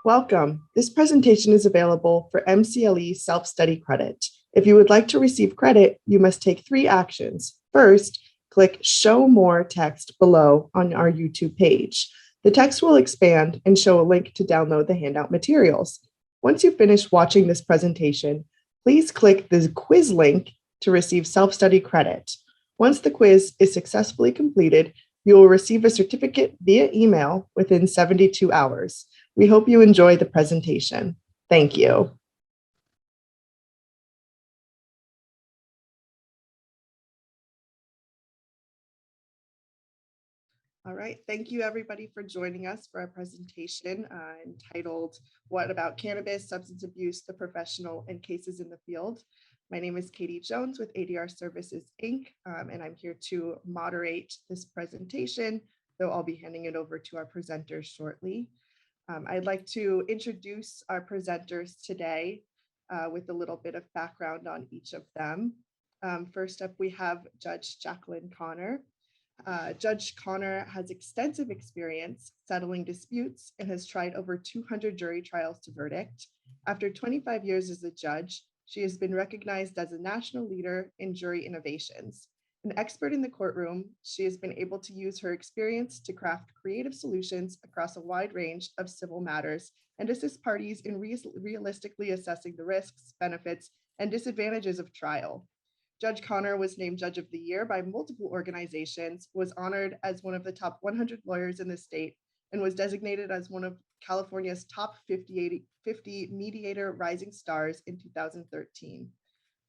Welcome. This presentation is available for MCLE self-study credit. If you would like to receive credit, you must take 3 actions. First, click Show More text below on our YouTube page. The text will expand and show a link to download the handout materials. Once you finish watching this presentation, please click the quiz link to receive self-study credit. Once the quiz is successfully completed, you will receive a certificate via email within 72 hours. We hope you enjoy the presentation. Thank you. All right, thank you everybody for joining us for our presentation entitled What About Cannabis, Substance Abuse, the Professional, and Cases in the Field. My name is Katie Jones with ADR Services, Inc., and I'm here to moderate this presentation, though I'll be handing it over to our presenters shortly. I'd like to introduce our presenters today with a little bit of background on each of them. First up, we have Judge Jacqueline Connor. Judge Connor has extensive experience settling disputes and has tried over 200 jury trials to verdict. After 25 years as a judge, she has been recognized as a national leader in jury innovations. An expert in the courtroom, she has been able to use her experience to craft creative solutions across a wide range of civil matters and assist parties in realistically assessing the risks, benefits, and disadvantages of trial. Judge Connor was named Judge of the Year by multiple organizations, was honored as one of the top 100 lawyers in the state, and was designated as one of California's top 50 mediator rising stars in 2013.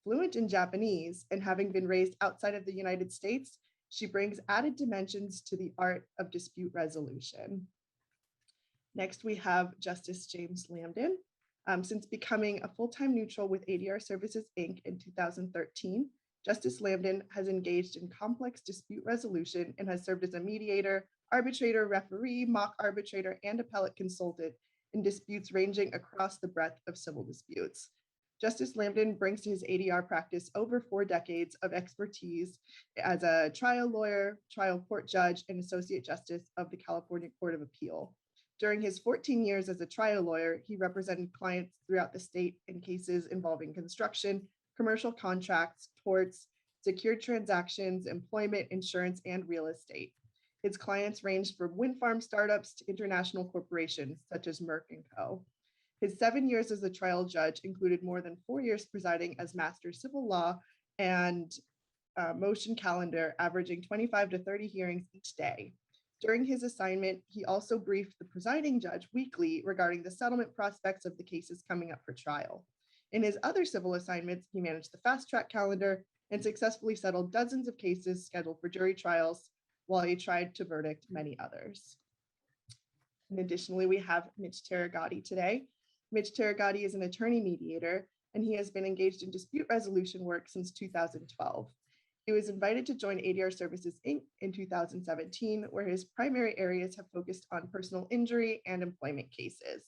Fluent in Japanese and having been raised outside of the United States, she brings added dimensions to the art of dispute resolution. Next, we have Justice James Lambden. Since becoming a full-time neutral with ADR Services, Inc. in 2013, Justice Lambden has engaged in complex dispute resolution and has served as a mediator, arbitrator, referee, mock arbitrator, and appellate consultant in disputes ranging across the breadth of civil disputes. Justice Lambden brings to his ADR practice over 4 decades of expertise as a trial lawyer, trial court judge, and associate justice of the California Court of Appeal. During his 14 years as a trial lawyer, he represented clients throughout the state in cases involving construction, commercial contracts, torts, secured transactions, employment, insurance, and real estate. His clients ranged from wind farm startups to international corporations such as Merck & Co. His 7 years as a trial judge included more than 4 years presiding as master civil law and motion calendar, averaging 25 to 30 hearings each day. During his assignment, he also briefed the presiding judge weekly regarding the settlement prospects of the cases coming up for trial. In his other civil assignments, he managed the fast track calendar and successfully settled dozens of cases scheduled for jury trials, while he tried to verdict many others. And additionally, we have Mitch Tarighati today. Mitch Tarighati is an attorney mediator, and he has been engaged in dispute resolution work since 2012. He was invited to join ADR Services, Inc. in 2017, where his primary areas have focused on personal injury and employment cases.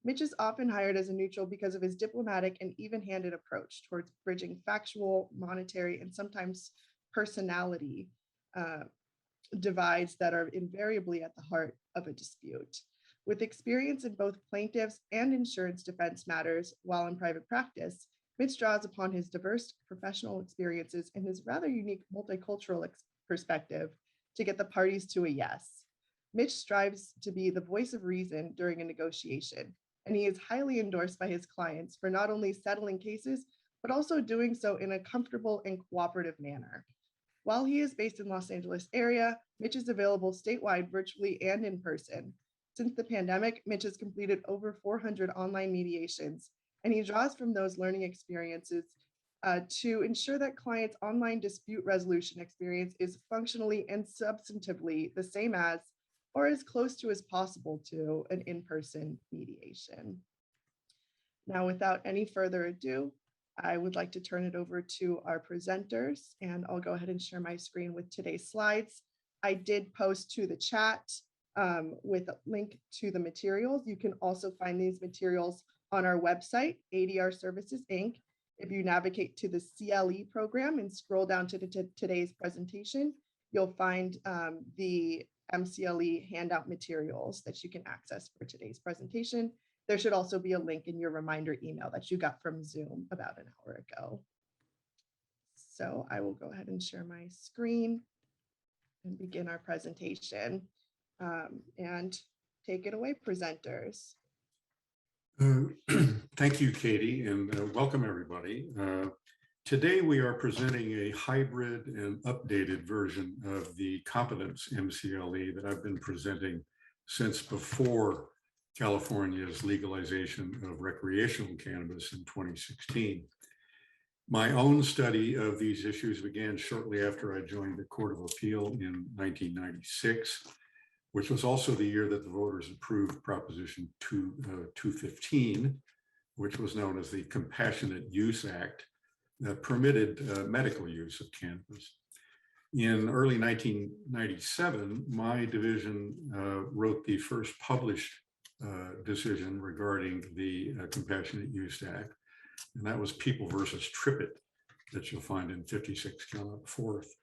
Mitch is often hired as a neutral because of his diplomatic and even-handed approach towards bridging factual, monetary, and sometimes personality divides that are invariably at the heart of a dispute. With experience in both plaintiffs and insurance defense matters while in private practice, Mitch draws upon his diverse professional experiences and his rather unique multicultural perspective to get the parties to a yes. Mitch strives to be the voice of reason during a negotiation, and he is highly endorsed by his clients for not only settling cases, but also doing so in a comfortable and cooperative manner. While he is based in Los Angeles area, Mitch is available statewide, virtually, and in person. Since the pandemic, Mitch has completed over 400 online mediations, and he draws from those learning experiences to ensure that clients' online dispute resolution experience is functionally and substantively the same as, or as close to as possible to, an in-person mediation. Now, without any further ado, I would like to turn it over to our presenters, and I'll go ahead and share my screen with today's slides. I did post to the chat with a link to the materials. You can also find these materials on our website, ADR Services, Inc. If you navigate to the CLE program and scroll down to today's presentation, you'll find the MCLE handout materials that you can access for today's presentation. There should also be a link in your reminder email that you got from Zoom about an hour ago. So I will go ahead and share my screen and begin our presentation. And take it away, presenters. Thank you, Katie, and welcome everybody. Today we are presenting a hybrid and updated version of the competence MCLE that I've been presenting since before California's legalization of recreational cannabis in 2016. My own study of these issues began shortly after I joined the Court of Appeal in 1996, which was also the year that the voters approved Proposition 215, which was known as the Compassionate Use Act, that permitted medical use of cannabis. In early 1997, my division wrote the first published decision regarding the Compassionate Use Act, and that was People versus Trippett that you'll find in 56 Calop 4th.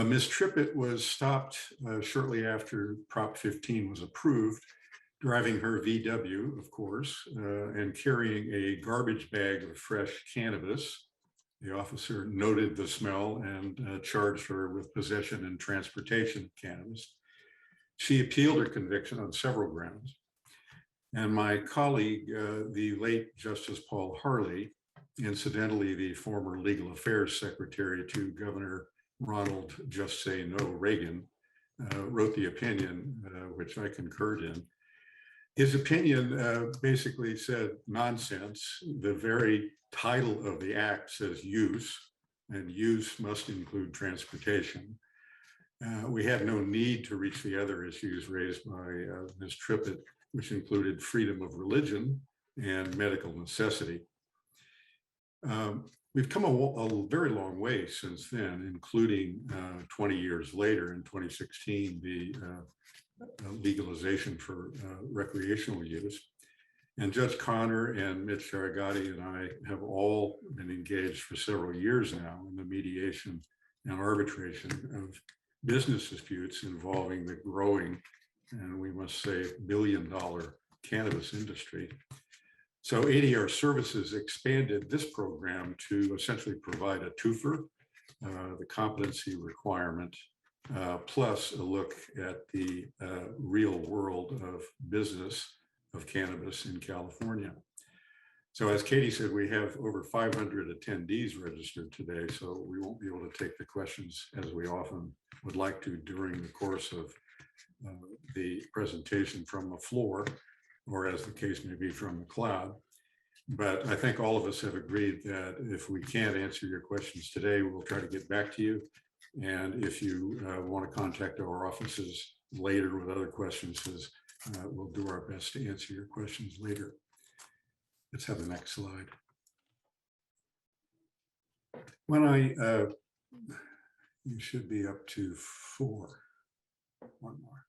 Ms. Trippett was stopped shortly after Prop 15 was approved, driving her VW, of course, and carrying a garbage bag of fresh cannabis. The officer noted the smell and charged her with possession and transportation of cannabis. She appealed her conviction on several grounds. And my colleague, the late Justice Paul Harley, incidentally the former Legal Affairs Secretary to Governor Ronald Just Say No Reagan, wrote the opinion, which I concurred in. His opinion basically said nonsense. The very title of the act says use, and use must include transportation. We had no need to reach the other issues raised by Ms. Trippett, which included freedom of religion and medical necessity. We've come a very long way since then, including 20 years later in 2016, the legalization for recreational use. And Judge Connor and Mitch Tarighati and I have all been engaged for several years now in the mediation and arbitration of business disputes involving the growing, and we must say, billion-dollar cannabis industry. So ADR Services expanded this program to essentially provide a twofer, the competency requirement, plus a look at the real world of business of cannabis in California. So as Katie said, we have over 500 attendees registered today, so we won't be able to take the questions as we often would like to during the course of the presentation from the floor, or as the case may be from the cloud. But I think all of us have agreed that if we can't answer your questions today, we'll try to get back to you. And if you want to contact our offices later with other questions, we'll do our best to answer your questions later. Let's have the next slide. You should be up to 4. One more.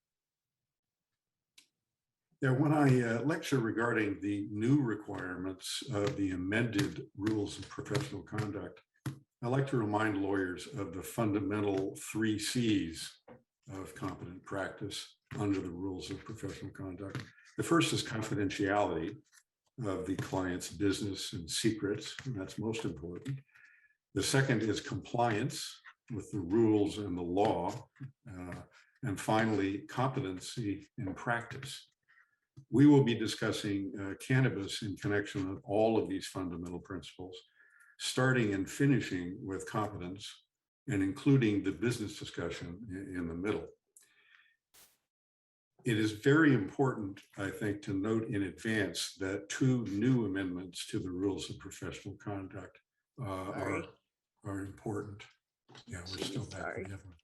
Yeah, when I lecture regarding the new requirements of the amended rules of professional conduct, I like to remind lawyers of the fundamental 3 C's of competent practice under the rules of professional conduct. The first is confidentiality of the client's business and secrets, and that's most important. The second is compliance with the rules and the law. And finally, competency in practice. We will be discussing cannabis in connection with all of these fundamental principles, starting and finishing with competence and including the business discussion in the middle. It is very important, I think, to note in advance that 2 new amendments to the rules of professional conduct are important. Yeah, we're still back together.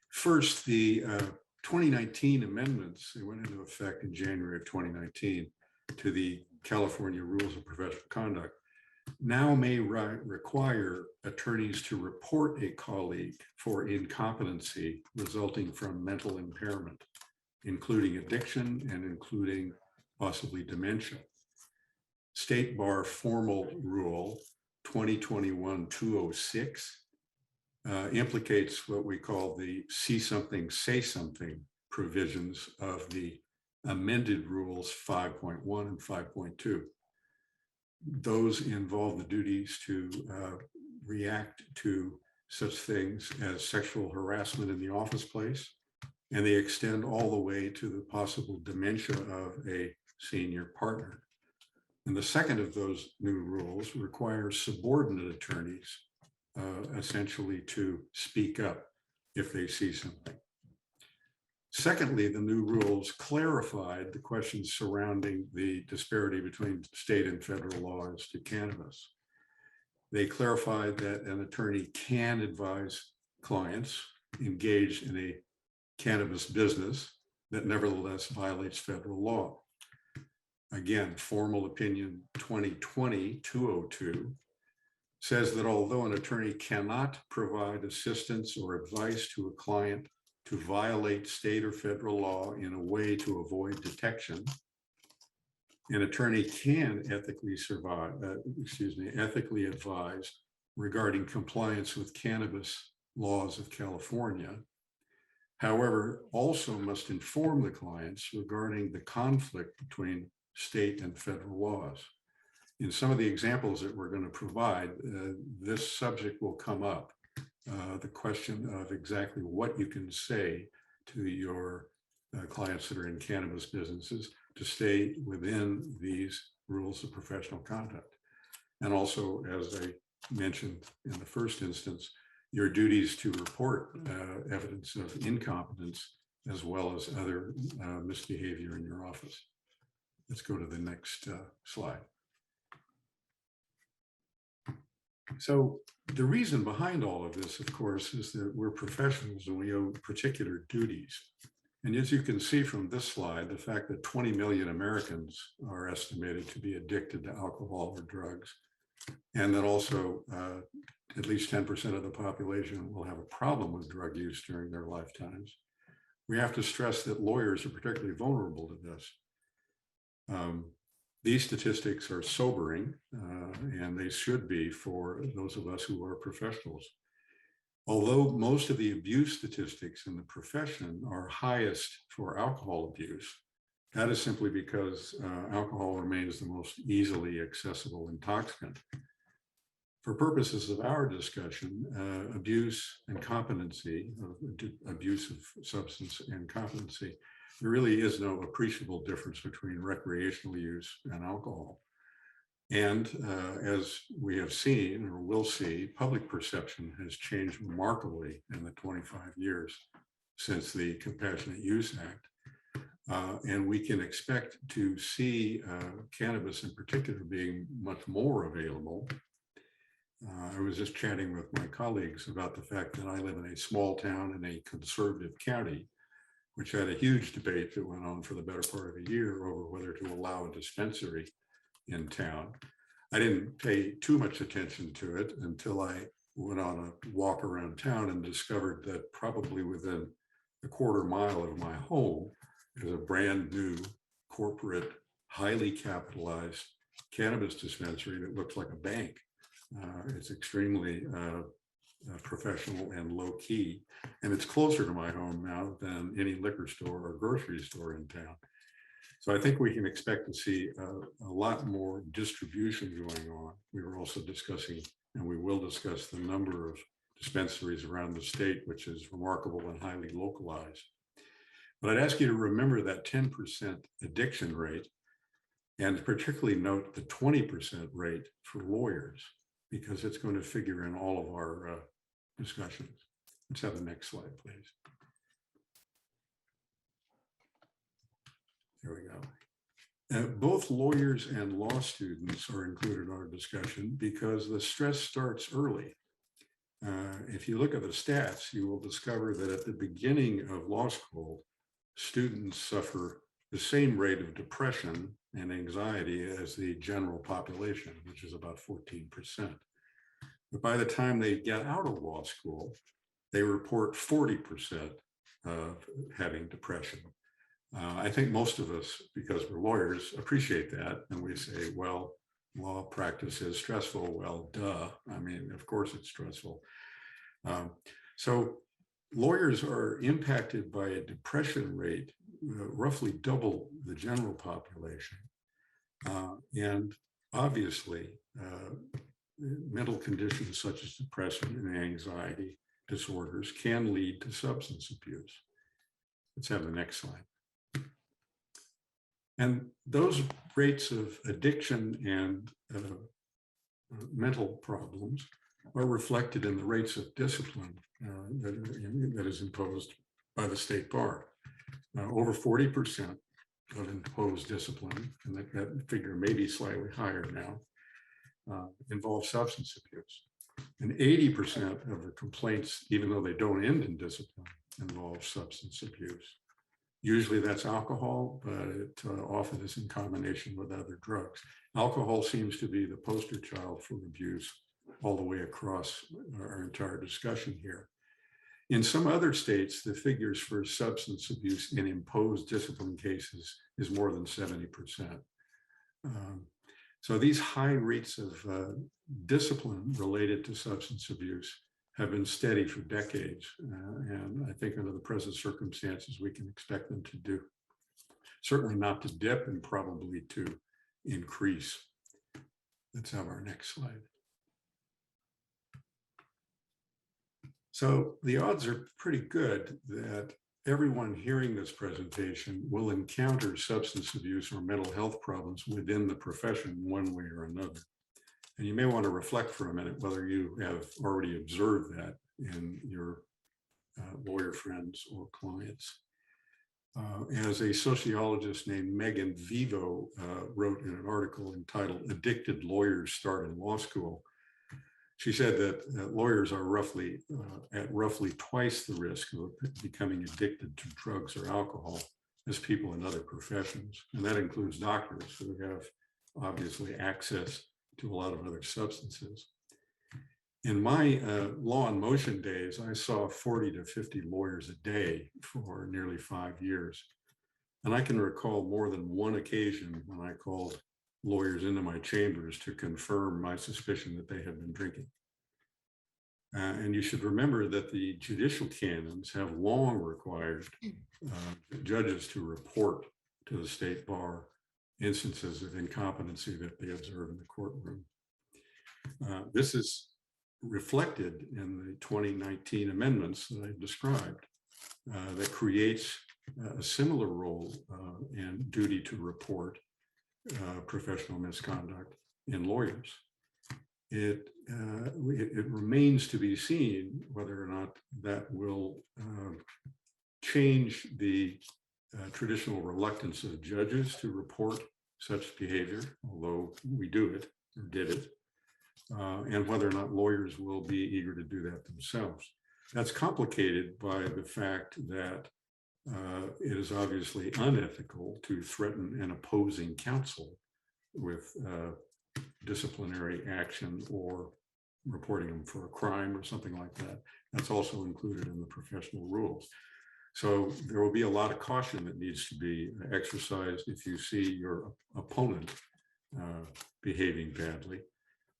First, the 2019 amendments, they went into effect in January of 2019 to the California Rules of Professional Conduct, now may require attorneys to report a colleague for incompetency resulting from mental impairment, including addiction and including possibly dementia. State Bar Formal Rule 2021-206 implicates what we call the see something, say something provisions of the amended rules 5.1 and 5.2. Those involve the duties to react to such things as sexual harassment in the office place, and they extend all the way to the possible dementia of a senior partner. And the second of those new rules requires subordinate attorneys essentially to speak up if they see something. Secondly, the new rules clarified the questions surrounding the disparity between state and federal laws to cannabis. They clarified that an attorney can advise clients engaged in a cannabis business that nevertheless violates federal law. Again, formal opinion 2020-202 says that although an attorney cannot provide assistance or advice to a client to violate state or federal law in a way to avoid detection, an attorney can ethically advise regarding compliance with cannabis laws of California. However, also must inform the clients regarding the conflict between state and federal laws. In some of the examples that we're going to provide, this subject will come up. The question of exactly what you can say to your clients that are in cannabis businesses to stay within these rules of professional conduct. And also, as I mentioned in the first instance, your duties to report evidence of incompetence as well as other misbehavior in your office. Let's go to the next slide. So the reason behind all of this, of course, is that we're professionals and we owe particular duties. And as you can see from this slide, the fact that 20 million Americans are estimated to be addicted to alcohol or drugs, and that also at least 10% of the population will have a problem with drug use during their lifetimes. We have to stress that lawyers are particularly vulnerable to this. These statistics are sobering, and they should be for those of us who are professionals. Although most of the abuse statistics in the profession are highest for alcohol abuse, that is simply because alcohol remains the most easily accessible intoxicant. For purposes of our discussion, abuse and competency, abuse of substance and competency, there really is no appreciable difference between recreational use and alcohol. And as we have seen or will see, public perception has changed remarkably in the 25 years since the Compassionate Use Act. And we can expect to see cannabis in particular being much more available. I was just chatting with my colleagues about the fact that I live in a small town in a conservative county, which had a huge debate that went on for the better part of a year over whether to allow a dispensary in town. I didn't pay too much attention to it until I went on a walk around town and discovered that probably within a quarter mile of my home is a brand new corporate, highly capitalized cannabis dispensary that looks like a bank. It's extremely professional and low key, and it's closer to my home now than any liquor store or grocery store in town. So I think we can expect to see a lot more distribution going on. We were also discussing, and we will discuss, the number of dispensaries around the state, which is remarkable and highly localized. But I'd ask you to remember that 10% addiction rate, and particularly note the 20% rate for lawyers, because it's going to figure in all of our discussions. Let's have the next slide, please. There we go. Both lawyers and law students are included in our discussion because the stress starts early. If you look at the stats, you will discover that at the beginning of law school, students suffer the same rate of depression and anxiety as the general population, which is about 14%. But by the time they get out of law school, they report 40% of having depression. I think most of us, because we're lawyers, appreciate that. And we say, well, law practice is stressful. Well, duh. I mean, of course it's stressful. So lawyers are impacted by a depression rate roughly double the general population. And obviously, mental conditions such as depression and anxiety disorders can lead to substance abuse. Let's have the next slide. And those rates of addiction and mental problems are reflected in the rates of discipline that is imposed by the state bar. Over 40% of imposed discipline, and that figure may be slightly higher now, involve substance abuse. And 80% of the complaints, even though they don't end in discipline, involve substance abuse. Usually that's alcohol, but it often is in combination with other drugs. Alcohol seems to be the poster child for abuse all the way across our entire discussion here. In some other states, the figures for substance abuse in imposed discipline cases is more than 70%. So these high rates of discipline related to substance abuse have been steady for decades. And I think under the present circumstances, we can expect them to do, certainly not to dip and probably to increase. Let's have our next slide. So the odds are pretty good that everyone hearing this presentation will encounter substance abuse or mental health problems within the profession one way or another. And you may want to reflect for a minute whether you have already observed that in your lawyer friends or clients. As a sociologist named Megan Vivo wrote in an article entitled "Addicted Lawyers Start in Law School," she said that lawyers are at roughly twice the risk of becoming addicted to drugs or alcohol as people in other professions. And that includes doctors who have obviously access to a lot of other substances. In my law and motion days, I saw 40 to 50 lawyers a day for nearly 5 years. And I can recall more than one occasion when I called lawyers into my chambers to confirm my suspicion that they had been drinking. And you should remember that the judicial canons have long required judges to report to the state bar instances of incompetency that they observe in the courtroom. This is reflected in the 2019 amendments that I've described that creates a similar role and duty to report professional misconduct in lawyers. It remains to be seen whether or not that will change the traditional reluctance of judges to report such behavior, although we do it or did it, and whether or not lawyers will be eager to do that themselves. That's complicated by the fact that it is obviously unethical to threaten an opposing counsel with disciplinary action or reporting them for a crime or something like that. That's also included in the professional rules. So there will be a lot of caution that needs to be exercised if you see your opponent behaving badly.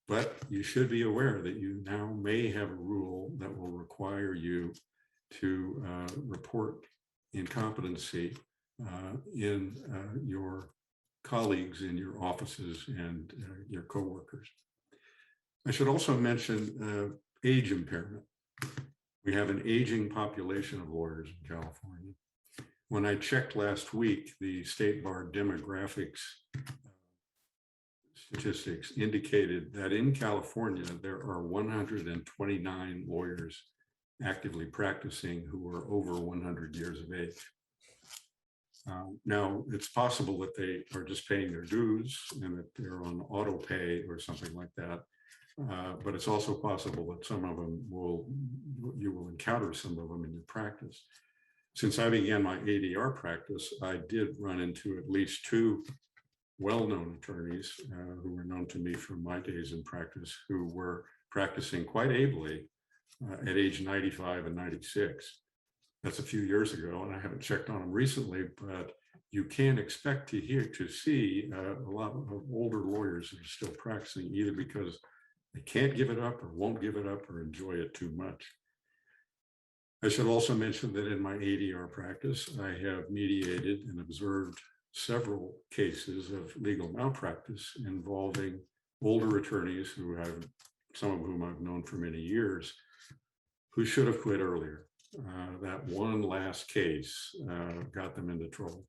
But you should be aware that you now may have a rule that will require you to report incompetency in your colleagues in your offices and your coworkers. I should also mention age impairment. We have an aging population of lawyers in California. When I checked last week, the state bar demographics statistics indicated that in California, there are 129 lawyers actively practicing who are over 100 years of age. Now, it's possible that they are just paying their dues and that they're on auto pay or something like that. But it's also possible that some of them you will encounter some of them in your practice. Since I began my ADR practice, I did run into at least 2 well-known attorneys who were known to me from my days in practice who were practicing quite ably at age 95 and 96. That's a few years ago, and I haven't checked on them recently, but you can expect to see a lot of older lawyers who are still practicing, either because they can't give it up or won't give it up or enjoy it too much. I should also mention that in my ADR practice, I have mediated and observed several cases of legal malpractice involving older attorneys some of whom I've known for many years, who should have quit earlier. That one last case got them into trouble.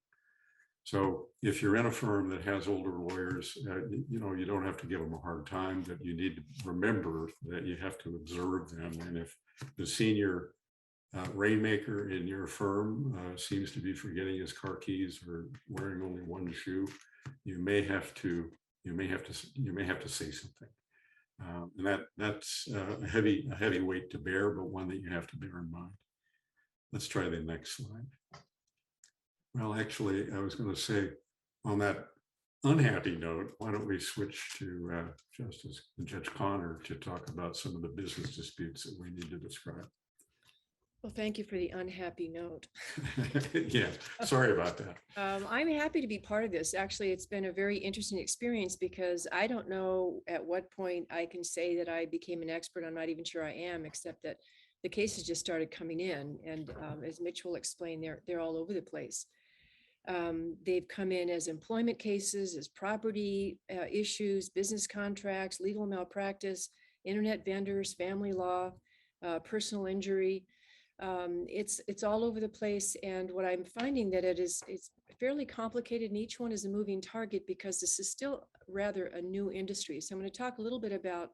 So if you're in a firm that has older lawyers, you don't have to give them a hard time, but you need to remember that you have to observe them. And if the senior rainmaker in your firm seems to be forgetting his car keys or wearing only one shoe, you may have to say something. And that's a heavy weight to bear, but one that you have to bear in mind. Let's try the next slide. Well, actually, I was going to say, on that unhappy note, why don't we switch to Judge Connor to talk about some of the business disputes that we need to describe. Well, thank you for the unhappy note. Yeah, sorry about that. I'm happy to be part of this. Actually, it's been a very interesting experience because I don't know at what point I can say that I became an expert. I'm not even sure I am, except that the cases just started coming in. And as Mitch will explain, they're all over the place. They've come in as employment cases, as property issues, business contracts, legal malpractice, internet vendors, family law, personal injury. It's all over the place. And what I'm finding that it's fairly complicated, and each one is a moving target because this is still rather a new industry. So I'm going to talk a little bit about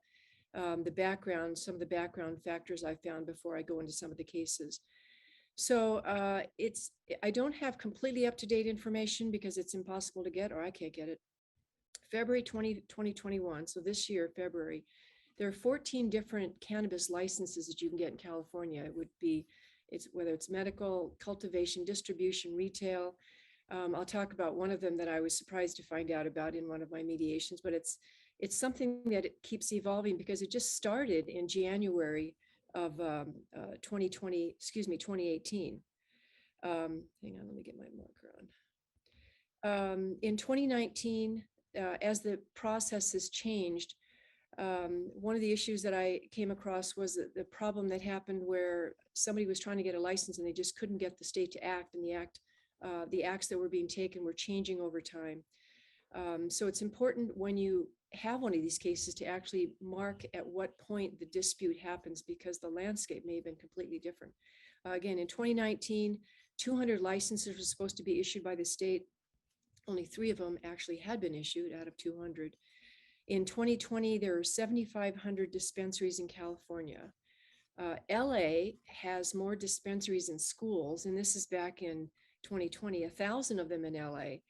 the background, some of the background factors I found before I go into some of the cases. So I don't have completely up-to-date information because it's impossible to get, or I can't get it. February 2021, so this year, February, there are 14 different cannabis licenses that you can get in California. It would be, whether it's medical, cultivation, distribution, retail. I'll talk about one of them that I was surprised to find out about in one of my mediations, but it's something that it keeps evolving because it just started in January of 2018. Hang on, let me get my marker on. In 2019, as the process has changed, one of the issues that I came across was the problem that happened where somebody was trying to get a license and they just couldn't get the state to act, and the acts that were being taken were changing over time. So it's important when you have one of these cases to actually mark at what point the dispute happens, because the landscape may have been completely different. Again, in 2019, 200 licenses were supposed to be issued by the state. Only 3 of them actually had been issued out of 200. In 2020, there are 7,500 dispensaries in California. LA has more dispensaries in schools, and this is back in 2020, 1,000 of them in LA.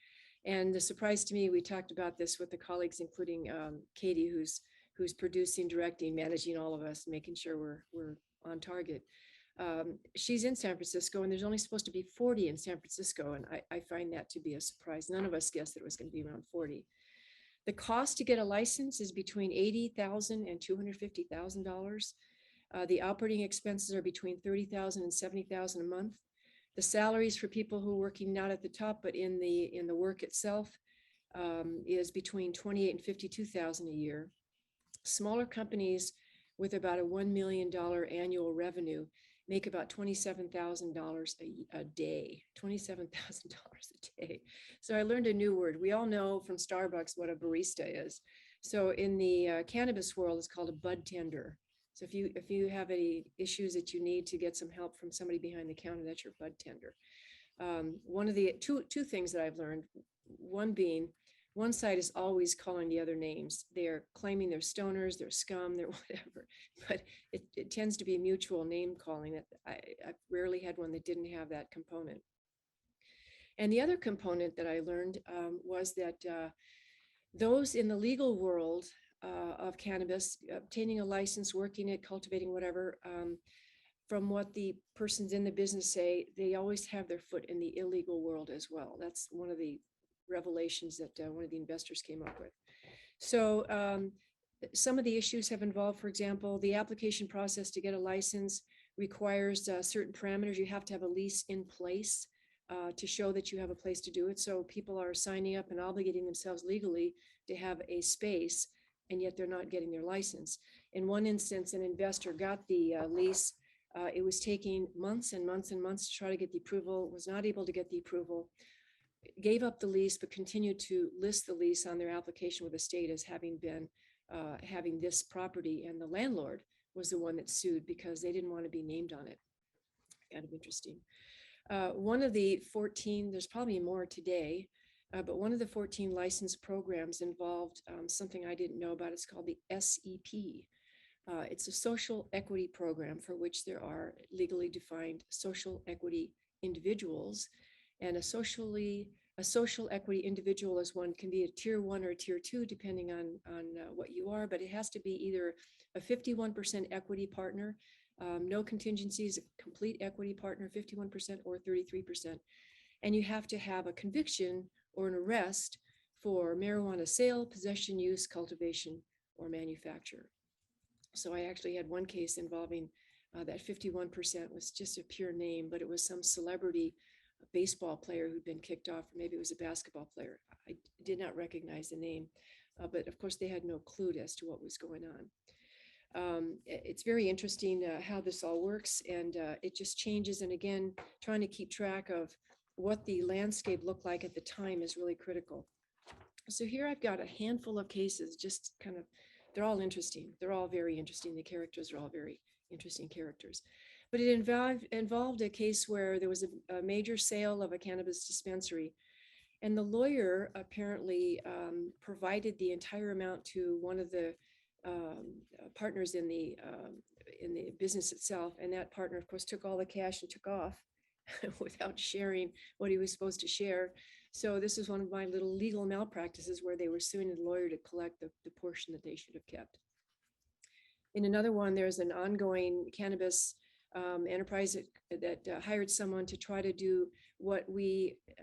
And the surprise to me, we talked about this with the colleagues, including Katie, who's producing, directing, managing all of us, making sure we're on target. She's in San Francisco, and there's only supposed to be 40 in San Francisco, and I find that to be a surprise. None of us guessed that it was going to be around 40. The cost to get a license is between $80,000 and $250,000. The operating expenses are between $30,000 and $70,000 a month. The salaries for people who are working not at the top, but in the work itself, is between $28,000 and $52,000 a year. Smaller companies with about a $1 million annual revenue make about $27,000 a day, $27,000 a day. So I learned a new word. We all know from Starbucks what a barista is. So in the cannabis world, it's called a bud tender. So if you have any issues that you need to get some help from somebody behind the counter, that's your bud tender. One of the two things that I've learned, one being, one side is always calling the other names. They're claiming they're stoners, they're scum, they're whatever, but it tends to be mutual name calling. That I rarely had one that didn't have that component. And the other component that I learned was that those in the legal world of cannabis, obtaining a license, working it, cultivating, whatever, from what the persons in the business say, they always have their foot in the illegal world as well. That's one of the revelations that one of the investors came up with. So some of the issues have involved, for example, the application process to get a license requires certain parameters. You have to have a lease in place to show that you have a place to do it. So people are signing up and obligating themselves legally to have a space, and yet they're not getting their license. In one instance, an investor got the lease, It was taking months and months and months to try to get the approval, was not able to get the approval, gave up the lease, but continued to list the lease on their application with the state as having been having this property. And the landlord was the one that sued because they didn't want to be named on it. Kind of interesting. One of the 14, there's probably more today, but one of the 14 license programs involved something I didn't know about. It's called the SEP. It's a social equity program for which there are legally defined social equity individuals. And a social equity individual is one, can be a tier 1 or a tier 2, depending on what you are, but it has to be either a 51% equity partner, no contingencies, complete equity partner, 51% or 33%. And you have to have a conviction or an arrest for marijuana sale, possession, use, cultivation, or manufacture. So I actually had one case involving that 51% was just a pure name, but it was some celebrity baseball player who'd been kicked off, or maybe it was a basketball player. I did not recognize the name, but of course they had no clue as to what was going on. It's very interesting how this all works, and it just changes. And again, trying to keep track of what the landscape looked like at the time is really critical. So here I've got a handful of cases, just kind of, they're all interesting. They're all very interesting. The characters are all very interesting characters. But it involved a case where there was a major sale of a cannabis dispensary, and the lawyer apparently provided the entire amount to one of the partners in the business itself, and that partner, of course, took all the cash and took off without sharing what he was supposed to share. So this is one of my little legal malpractices where they were suing the lawyer to collect the portion that they should have kept. In another one, there's an ongoing cannabis enterprise that hired someone to try to do what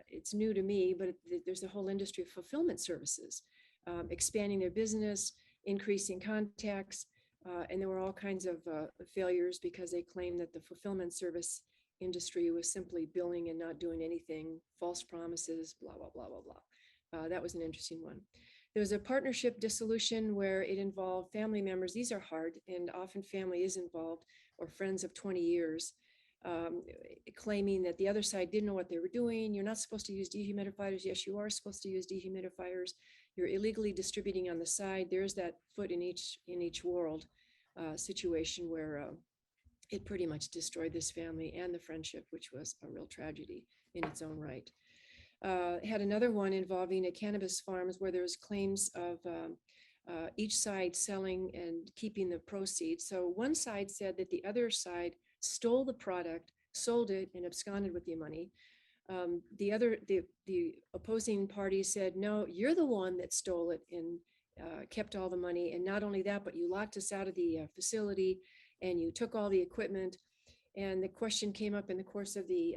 it's new to me, but there's a whole industry of fulfillment services, expanding their business, increasing contacts, and there were all kinds of failures because they claimed that the fulfillment service industry was simply billing and not doing anything, false promises, blah, blah, blah, blah, blah. That was an interesting one. There was a partnership dissolution where it involved family members. These are hard, and often family is involved, or friends of 20 years, claiming that the other side didn't know what they were doing. You're not supposed to use dehumidifiers. Yes, you are supposed to use dehumidifiers. You're illegally distributing on the side. There's that foot in each world situation where it pretty much destroyed this family and the friendship, which was a real tragedy in its own right. Had another one involving a cannabis farms where there's claims of each side selling and keeping the proceeds. So one side said that the other side stole the product, sold it, and absconded with the money. The opposing party said, no, you're the one that stole it and kept all the money. And not only that, but you locked us out of the facility and you took all the equipment. And the question came up in the course of the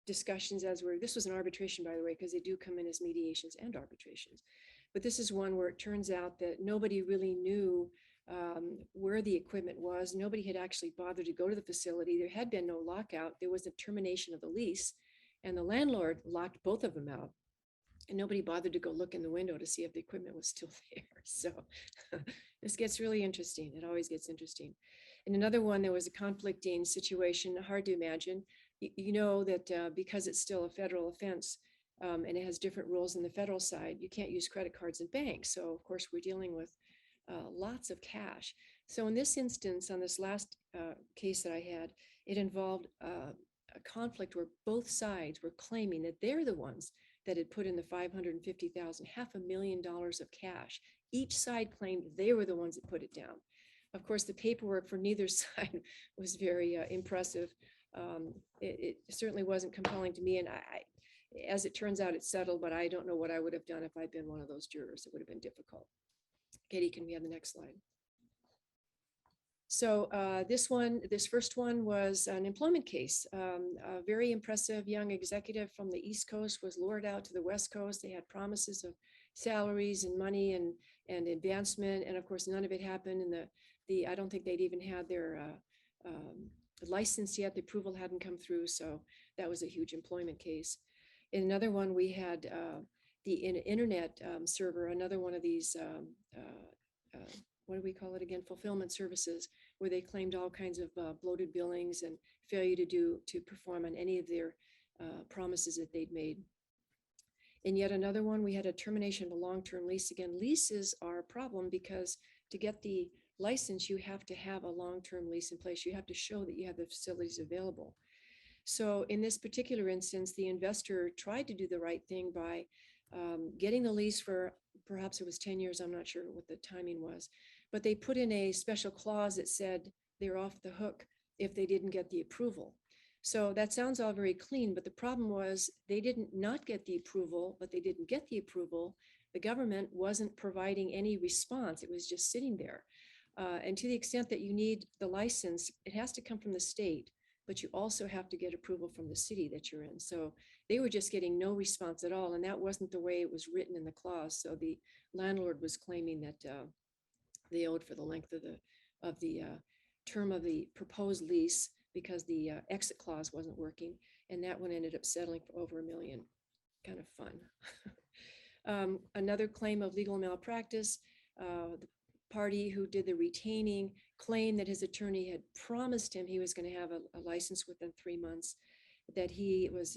discussions this was an arbitration, by the way, because they do come in as mediations and arbitrations. But this is one where it turns out that nobody really knew where the equipment was. Nobody had actually bothered to go to the facility. There had been no lockout. There was a termination of the lease, and the landlord locked both of them out. And nobody bothered to go look in the window to see if the equipment was still there. So this gets really interesting. It always gets interesting. In another one, there was a conflicting situation, hard to imagine. You know that because it's still a federal offense and it has different rules in the federal side, you can't use credit cards and banks. So of course, we're dealing with lots of cash. So in this instance, on this last case that I had, it involved a conflict where both sides were claiming that they're the ones that had put in the $550,000, $500,000 of cash. Each side claimed they were the ones that put it down. Of course, the paperwork for neither side was very impressive. It certainly wasn't compelling to me. And as it turns out, it's settled, but I don't know what I would have done if I'd been one of those jurors. It would have been difficult. Katie, can we have the next slide? So this first one was an employment case. A very impressive young executive from the East Coast was lured out to the West Coast. They had promises of salaries and money and advancement. And of course, none of it happened. And I don't think they'd even had their license yet. The approval hadn't come through. So that was a huge employment case. In another one, we had the internet server, another one of these what do we call it again? Fulfillment services, where they claimed all kinds of bloated billings and failure to perform on any of their promises that they'd made. And yet another one, we had a termination of a long-term lease. Again, leases are a problem because to get the license, you have to have a long-term lease in place. You have to show that you have the facilities available. So in this particular instance, the investor tried to do the right thing by getting the lease for, perhaps it was 10 years, I'm not sure what the timing was, but they put in a special clause that said they're off the hook if they didn't get the approval. So that sounds all very clean, but the problem was they didn't not get the approval, but they didn't get the approval. The government wasn't providing any response. It was just sitting there. And to the extent that you need the license, it has to come from the state, but you also have to get approval from the city that you're in. So they were just getting no response at all. And that wasn't the way it was written in the clause. So the landlord was claiming that they owed for the length of the term of the proposed lease because the exit clause wasn't working. And that one ended up settling for over $1 million. Kind of fun. Another claim of legal malpractice. The party who did the retaining claimed that his attorney had promised him he was going to have a license within 3 months, that he was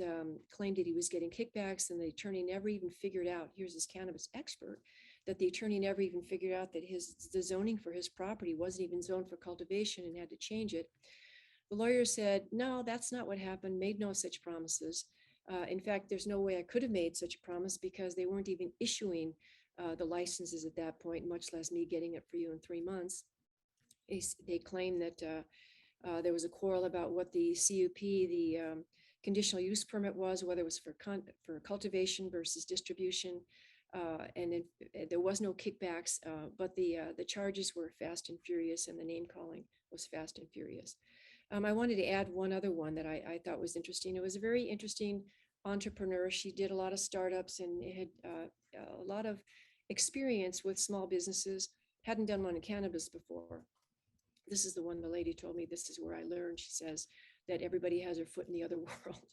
claimed that he was getting kickbacks, and the attorney never even figured out, here's this cannabis expert, that the attorney never even figured out that the zoning for his property wasn't even zoned for cultivation and had to change it. The lawyer said, no, that's not what happened, made no such promises. In fact, there's no way I could have made such a promise because they weren't even issuing the licenses at that point, much less me getting it for you in 3 months. They claim that there was a quarrel about what the CUP, the conditional use permit was, whether it was for cultivation versus distribution. And there was no kickbacks, but the charges were fast and furious, and the name calling was fast and furious. I wanted to add one other one that I thought was interesting. It was a very interesting entrepreneur. She did a lot of startups and had a lot of experience with small businesses, hadn't done one in cannabis before. This is the one the lady told me, this is where I learned, she says, that everybody has her foot in the other world.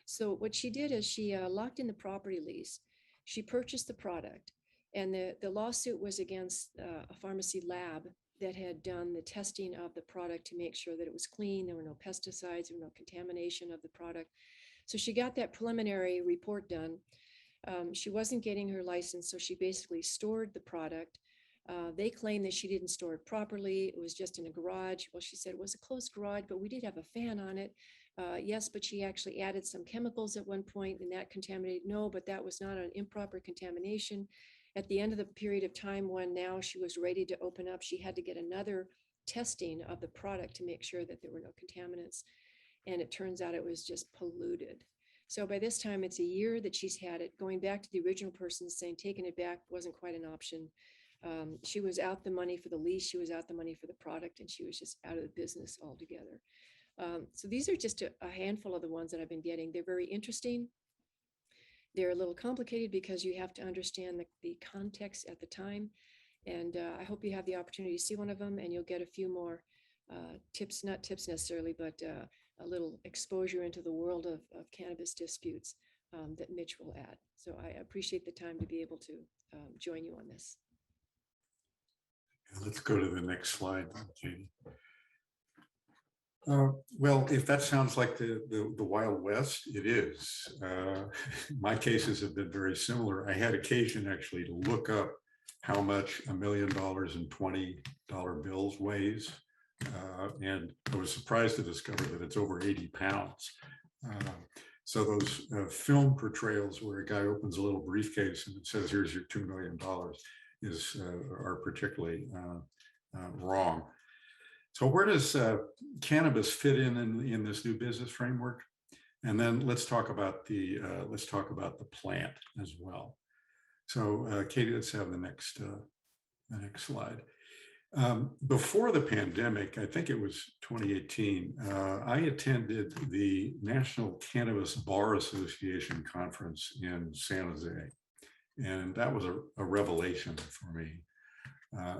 So what she did is she locked in the property lease. She purchased the product, and the lawsuit was against a pharmacy lab that had done the testing of the product to make sure that it was clean. There were no pesticides, there were no contamination of the product. So she got that preliminary report done. She wasn't getting her license, so she basically stored the product. They claimed that she didn't store it properly. It was just in a garage. Well, she said it was a closed garage, but we did have a fan on it. Yes, but she actually added some chemicals at one point and that contaminated. No, but that was not an improper contamination. At the end of the period of time when now she was ready to open up, she had to get another testing of the product to make sure that there were no contaminants. And it turns out it was just polluted. So by this time, it's a year that she's had it. Going back to the original person saying taking it back wasn't quite an option. She was out the money for the lease, she was out the money for the product, and she was just out of the business altogether. So these are just a handful of the ones that I've been getting. They're very interesting. They're a little complicated because you have to understand the context at the time. And I hope you have the opportunity to see one of them, and you'll get a few more tips, not tips necessarily, but a little exposure into the world of cannabis disputes that Mitch will add. So I appreciate the time to be able to join you on this. Let's go to the next slide, Katie. Well, if that sounds like the Wild West, it is. My cases have been very similar. I had occasion actually to look up how much $1 million in $20 bills weighs. And I was surprised to discover that it's over 80 pounds. So those film portrayals where a guy opens a little briefcase and it says, here's your $2 million are particularly wrong. So where does cannabis fit in this new business framework? And then let's talk about the plant as well. So Katie, let's have the next slide. Before the pandemic, I think it was 2018, I attended the National Cannabis Bar Association conference in San Jose. And that was a revelation for me.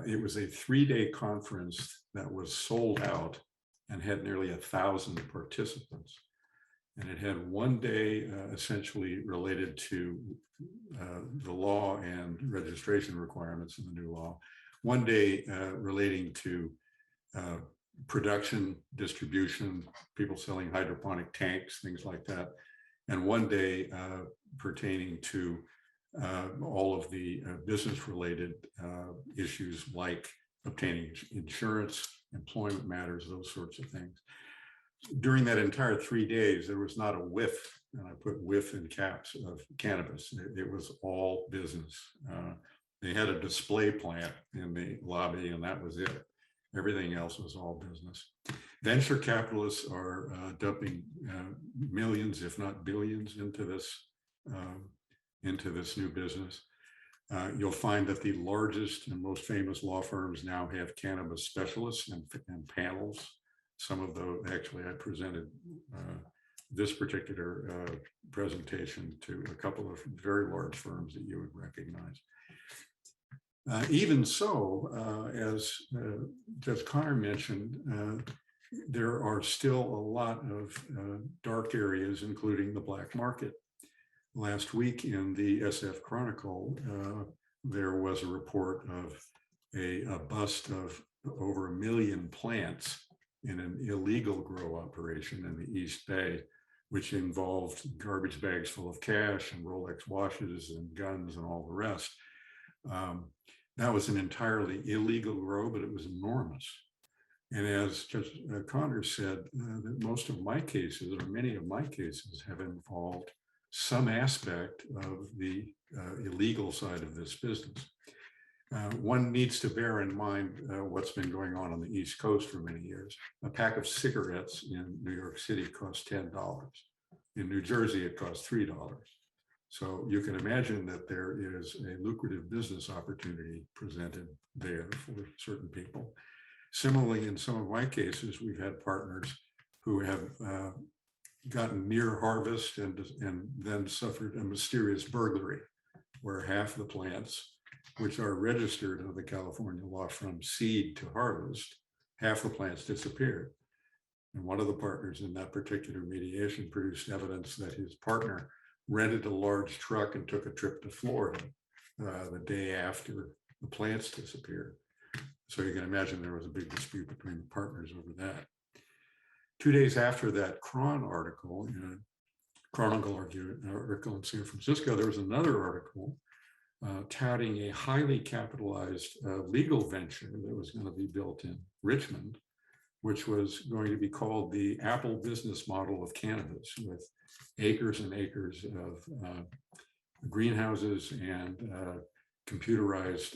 It was a 3-day conference that was sold out and had nearly 1,000 participants. And it had one day essentially related to the law and registration requirements in the new law, One day relating to production, distribution, people selling hydroponic tanks, things like that. And one day pertaining to all of the business-related issues like obtaining insurance, employment matters, those sorts of things. During that entire 3 days, there was not a whiff, and I put whiff in caps, of cannabis. It was all business. They had a display plant in the lobby, and that was it. Everything else was all business. Venture capitalists are dumping millions, if not billions, into this new business. You'll find that the largest and most famous law firms now have cannabis specialists and panels. Some of those, actually, I presented this particular presentation to a couple of very large firms that you would recognize. Even so, as Judge Connor mentioned, there are still a lot of dark areas, including the black market. Last week in the SF Chronicle, there was a report of a bust of over 1 million plants in an illegal grow operation in the East Bay, which involved garbage bags full of cash and Rolex watches and guns and all the rest. That was an entirely illegal grow, but it was enormous. And as Judge Connor said, that most of my cases, or many of my cases, have involved some aspect of the illegal side of this business. One needs to bear in mind what's been going on the East Coast for many years. A pack of cigarettes in New York City costs $10. In New Jersey, it costs $3. So you can imagine that there is a lucrative business opportunity presented there for certain people. Similarly, in some of my cases, we've had partners who have gotten near harvest and then suffered a mysterious burglary, where half the plants, which are registered under the California law from seed to harvest, half the plants disappeared. And one of the partners in that particular mediation produced evidence that his partner rented a large truck and took a trip to Florida the day after the plants disappeared. So you can imagine there was a big dispute between the partners over that. 2 days after that Cron article, in a Chronicle article in San Francisco, there was another article touting a highly capitalized legal venture that was going to be built in Richmond, which was going to be called the Apple business model of cannabis, with acres and acres of greenhouses and computerized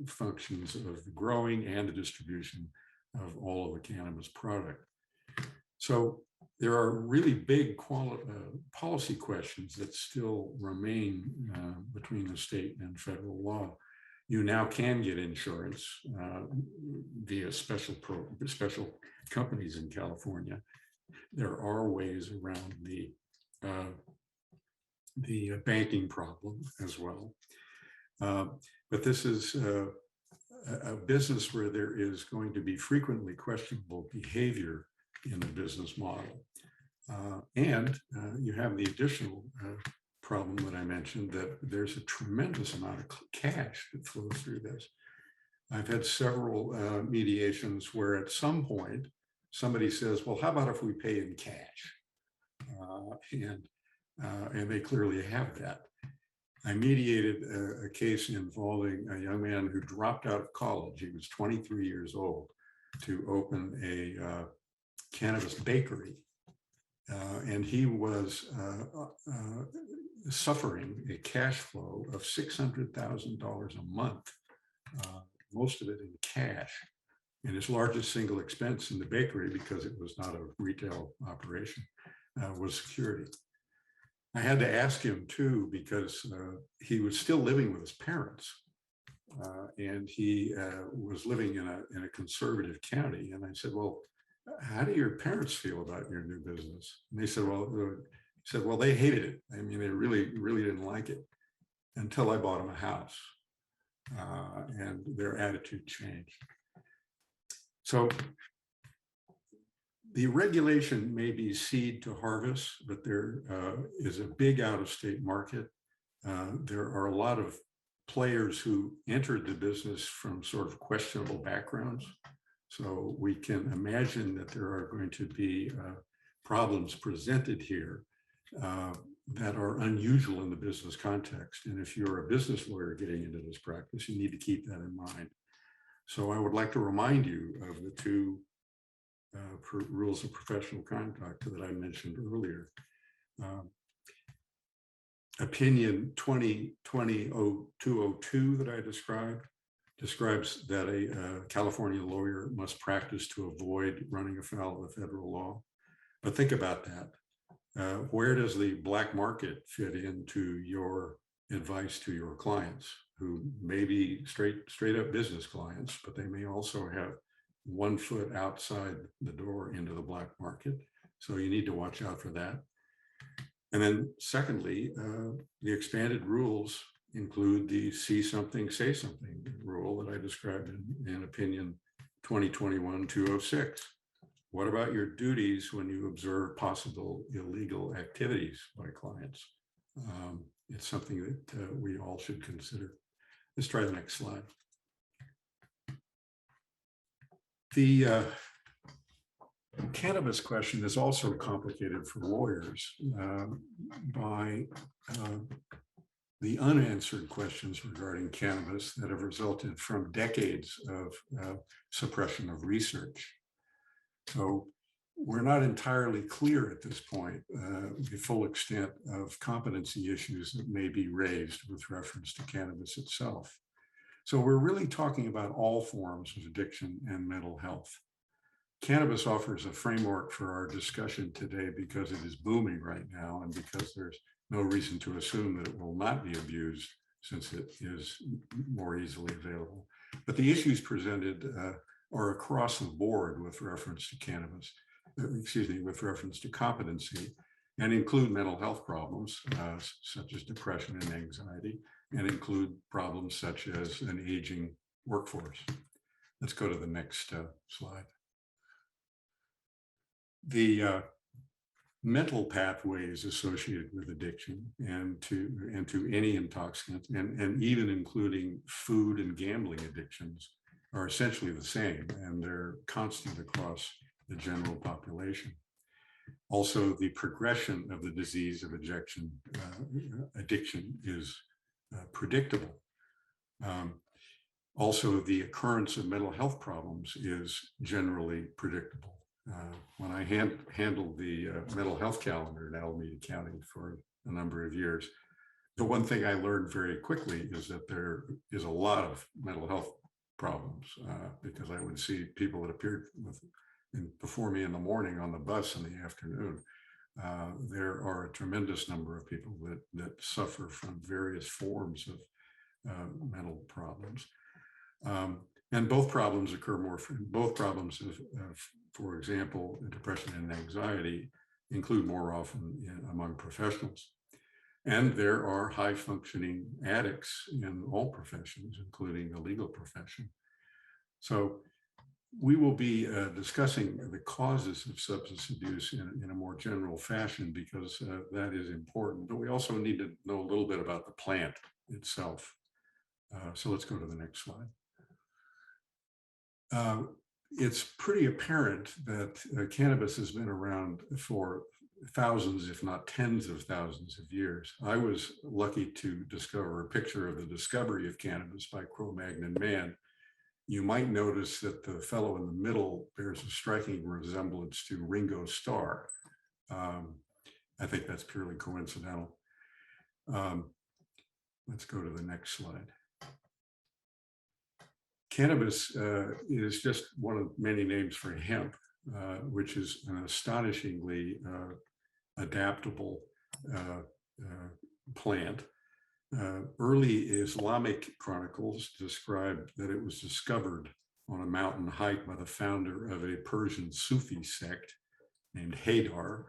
functions of the growing and the distribution of all of the cannabis product. So there are really big policy questions that still remain between the state and federal law. You now can get insurance via special companies in California. There are ways around the banking problem as well. But this is a business where there is going to be frequently questionable behavior in the business model. And you have the additional problem that I mentioned, that there's a tremendous amount of cash that flows through this. I've had several mediations where at some point somebody says, well, how about if we pay in cash? And they clearly have that. I mediated a case involving a young man who dropped out of college. He was 23 years old, to open a cannabis bakery. And he was suffering a cash flow of $600,000 a month, most of it in cash. And his largest single expense in the bakery, because it was not a retail operation, was security. I had to ask him too, because he was still living with his parents, and he was living in a conservative county. And I said, well, how do your parents feel about your new business? And they said, well, they hated it. I mean, they really didn't like it until I bought them a house, and their attitude changed. So the regulation may be seed to harvest, but there is a big out-of-state market. There are a lot of players who entered the business from sort of questionable backgrounds. So we can imagine that there are going to be problems presented here that are unusual in the business context. And if you're a business lawyer getting into this practice, you need to keep that in mind. So I would like to remind you of the two rules of professional conduct that I mentioned earlier. Opinion 2020-0202 that I describes that a California lawyer must practice to avoid running afoul of the federal law. But think about that. Where does the black market fit into your advice to your clients, who may be straight up business clients, but they may also have 1 foot outside the door into the black market. So you need to watch out for that. And then secondly, the expanded rules include the see something, say something rule that I described in opinion 2021-206. What about your duties when you observe possible illegal activities by clients? It's something that we all should consider. Let's try the next slide. The cannabis question is also complicated for lawyers by the unanswered questions regarding cannabis that have resulted from decades of suppression of research. So we're not entirely clear at this point the full extent of competency issues that may be raised with reference to cannabis itself. So we're really talking about all forms of addiction and mental health. Cannabis offers a framework for our discussion today because it is booming right now and because there's no reason to assume that it will not be abused since it is more easily available. But the issues presented are across the board with reference to cannabis, with reference to competency, and include mental health problems such as depression and anxiety, and include problems such as an aging workforce. Let's go to the next slide. The mental pathways associated with addiction and to any intoxicant, and even including food and gambling addictions, are essentially the same, and they're constant across the general population. Also, the progression of the disease of addiction is predictable. Also, the occurrence of mental health problems is generally predictable. When I handled the mental health calendar in Alameda County for a number of years, the one thing I learned very quickly is that there is a lot of mental health problems because I would see people that appeared before me in the morning on the bus in the afternoon. There are a tremendous number of people that suffer from various forms of mental problems. And both problems occur both problems of, for example, depression and anxiety include more often among professionals. And there are high functioning addicts in all professions, including the legal profession. So we will be discussing the causes of substance abuse in a more general fashion because that is important. But we also need to know a little bit about the plant itself. So let's go to the next slide. It's pretty apparent that cannabis has been around for thousands, if not tens of thousands of years. I was lucky to discover a picture of the discovery of cannabis by Cro-Magnon man. You might notice that the fellow in the middle bears a striking resemblance to Ringo Starr. I think that's purely coincidental. Let's go to the next slide. Cannabis is just one of many names for hemp, which is an astonishingly adaptable plant. Early Islamic chronicles describe that it was discovered on a mountain hike by the founder of a Persian Sufi sect named Haydar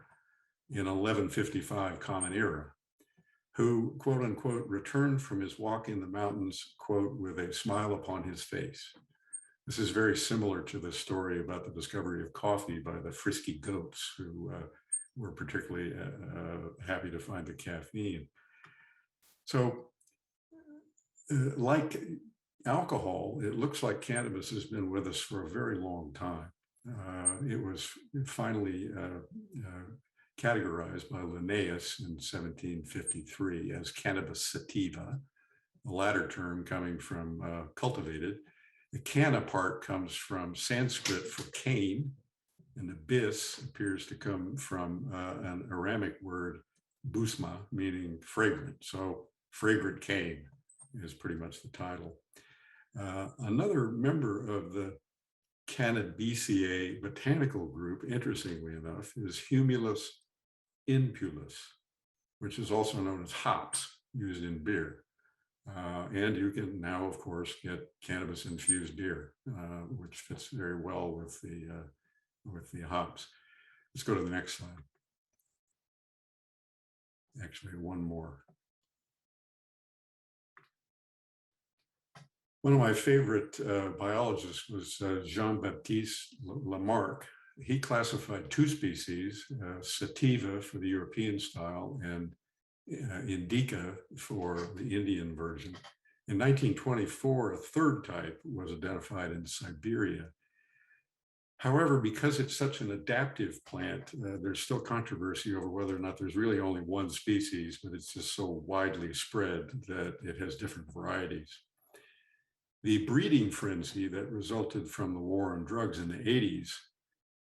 in 1155 Common Era, who, quote unquote, returned from his walk in the mountains, quote, with a smile upon his face. This is very similar to the story about the discovery of coffee by the frisky goats who were particularly happy to find the caffeine. So like alcohol, it looks like cannabis has been with us for a very long time. It was finally categorized by Linnaeus in 1753 as cannabis sativa, the latter term coming from cultivated. The canna part comes from Sanskrit for cane, and the bis appears to come from an Aramic word, busma, meaning fragrant. So fragrant cane is pretty much the title. Another member of the Cannabiceae botanical group, interestingly enough, is Humulus impulus, which is also known as hops used in beer. And you can now, of course, get cannabis-infused beer, which fits very well with the hops. Let's go to the next slide. Actually, one more. One of my favorite biologists was Jean-Baptiste Lamarck. He classified two species, sativa for the European style and indica for the Indian version. In 1924, a third type was identified in Siberia. However, because it's such an adaptive plant, there's still controversy over whether or not there's really only one species, but it's just so widely spread that it has different varieties. The breeding frenzy that resulted from the war on drugs in the 80s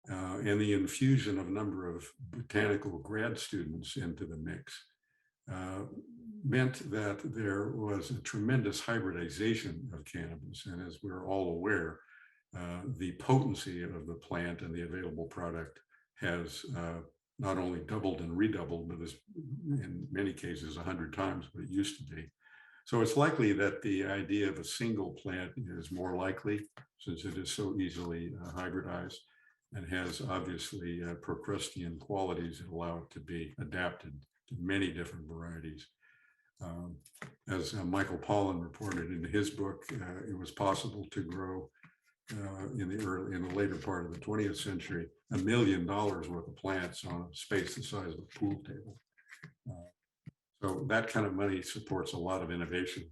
and the infusion of a number of botanical grad students into the mix meant that there was a tremendous hybridization of cannabis. And as we're all aware, the potency of the plant and the available product has not only doubled and redoubled, but is in many cases 100 times what it used to be. So it's likely that the idea of a single plant is more likely, since it is so easily hybridized and has obviously Procrustean qualities that allow it to be adapted to many different varieties. As Michael Pollan reported in his book, it was possible to grow in the later part of the 20th century, $1 million worth of plants on a space the size of a pool table. So that kind of money supports a lot of innovation.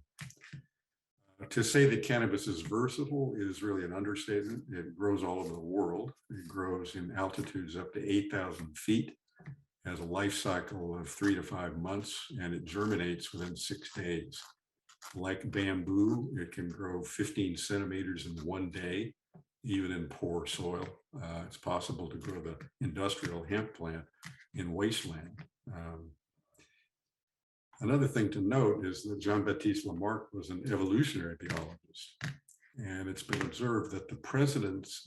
To say that cannabis is versatile is really an understatement. It grows all over the world. It grows in altitudes up to 8,000 feet, has a life cycle of 3 to 5 months, and it germinates within 6 days. Like bamboo, it can grow 15 centimeters in one day, even in poor soil. It's possible to grow the industrial hemp plant in wasteland. Another thing to note is that Jean-Baptiste Lamarck was an evolutionary biologist, and it's been observed that the presence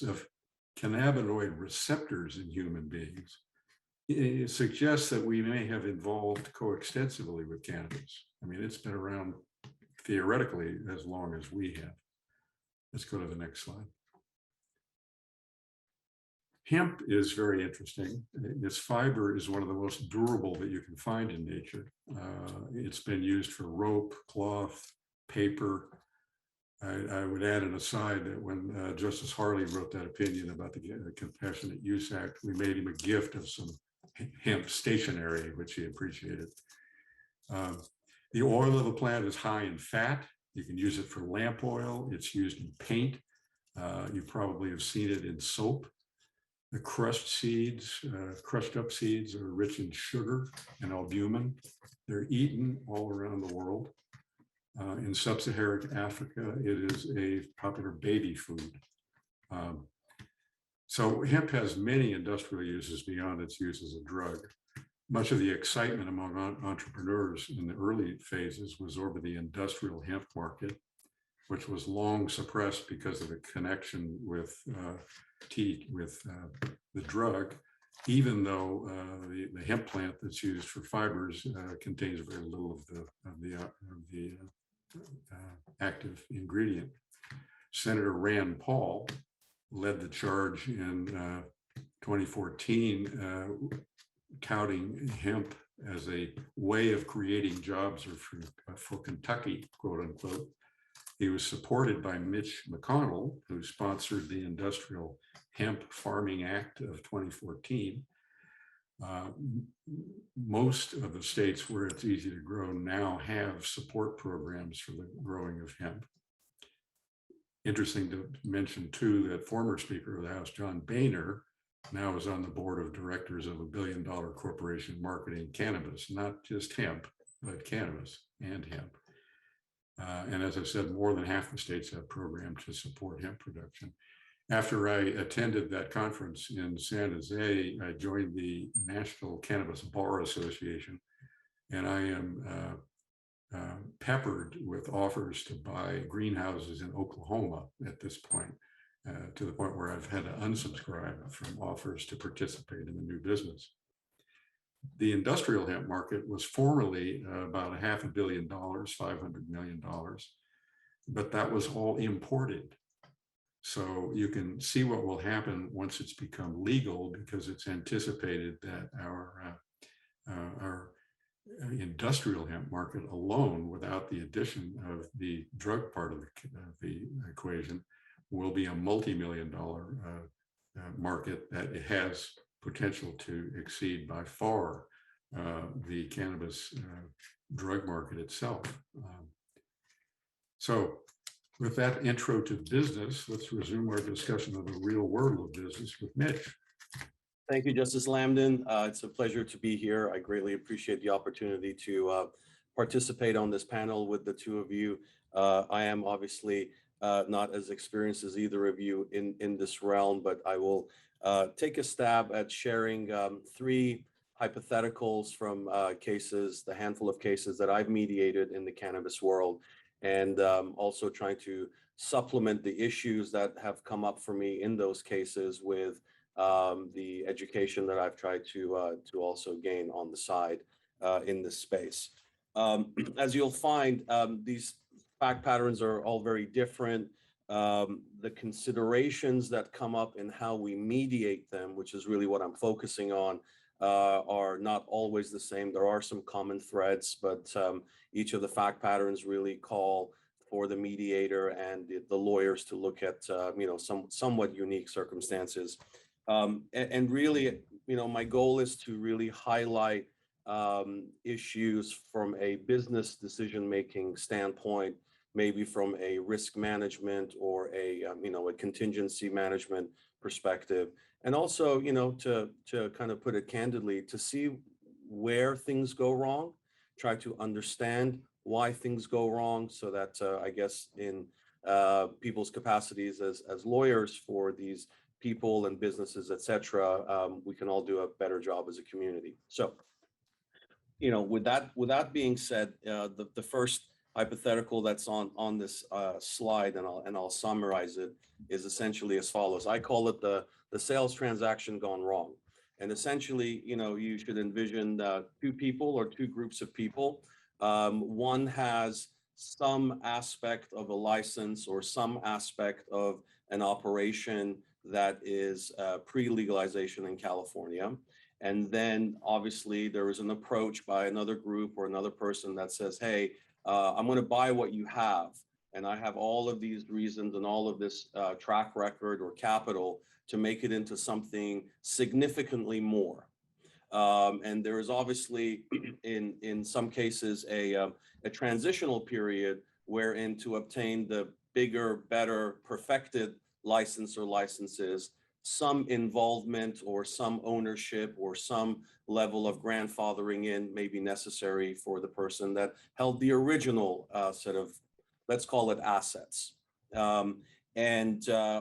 of cannabinoid receptors in human beings, it suggests that we may have evolved coextensively with cannabis. I mean, it's been around theoretically as long as we have. Let's go to the next slide. Hemp is very interesting. Its fiber is one of the most durable that you can find in nature. It's been used for rope, cloth, paper. I would add an aside that when Justice Harley wrote that opinion about the Compassionate Use Act, we made him a gift of some hemp stationery, which he appreciated. The oil of the plant is high in fat. You can use it for lamp oil. It's used in paint. You probably have seen it in soap. The crushed up seeds are rich in sugar and albumin. They're eaten all around the world. In sub-Saharan Africa, it is a popular baby food. So hemp has many industrial uses beyond its use as a drug. Much of the excitement among entrepreneurs in the early phases was over the industrial hemp market, which was long suppressed because of the connection with the drug, even though the hemp plant that's used for fibers contains very little of the active ingredient. Senator Rand Paul led the charge in 2014, touting hemp as a way of creating jobs for Kentucky, quote unquote. He was supported by Mitch McConnell, who sponsored the Industrial Hemp Farming Act of 2014. Most of the states where it's easy to grow now have support programs for the growing of hemp. Interesting to mention too that former Speaker of the House, John Boehner, now is on the board of directors of $1 billion corporation marketing cannabis, not just hemp, but cannabis and hemp. And as I said, more than half the states have programs to support hemp production. After I attended that conference in San Jose, I joined the National Cannabis Bar Association, and I am peppered with offers to buy greenhouses in Oklahoma at this point, to the point where I've had to unsubscribe from offers to participate in the new business. The industrial hemp market was formerly about $500 million, $500 million, but that was all imported. So you can see what will happen once it's become legal, because it's anticipated that our industrial hemp market alone, without the addition of the drug part of the equation, will be a multi-million-dollar market that it has potential to exceed by far the cannabis drug market itself. So with that intro to business, let's resume our discussion of the real world of business with Mitch. Thank you, Justice Lambden. It's a pleasure to be here. I greatly appreciate the opportunity to participate on this panel with the two of you. I am obviously not as experienced as either of you in this realm, but I will take a stab at sharing three hypotheticals from cases, the handful of cases that I've mediated in the cannabis world, and also trying to supplement the issues that have come up for me in those cases with the education that I've tried to also gain on the side in this space. As you'll find, these fact patterns are all very different. The considerations that come up in how we mediate them, which is really what I'm focusing on, are not always the same. There are some common threads, but each of the fact patterns really call for the mediator and the lawyers to look at somewhat unique circumstances. And really, my goal is to really highlight issues from a business decision-making standpoint, maybe from a risk management or a contingency management perspective. And also, to kind of put it candidly, to see where things go wrong, try to understand why things go wrong, so that I guess in people's capacities as lawyers for these people and businesses, et cetera, we can all do a better job as a community. So, with that being said, the first hypothetical that's on this slide, and I'll summarize it, is essentially as follows. I call it the sales transaction gone wrong. And essentially, you should envision two people or two groups of people. One has some aspect of a license or some aspect of an operation that is pre-legalization in California. And then obviously there is an approach by another group or another person that says, hey, I'm going to buy what you have. And I have all of these reasons and all of this track record or capital to make it into something significantly more. And there is obviously in some cases a transitional period wherein to obtain the bigger, better, perfected license or licenses, some involvement or some ownership or some level of grandfathering in may be necessary for the person that held the original set of, let's call it, assets.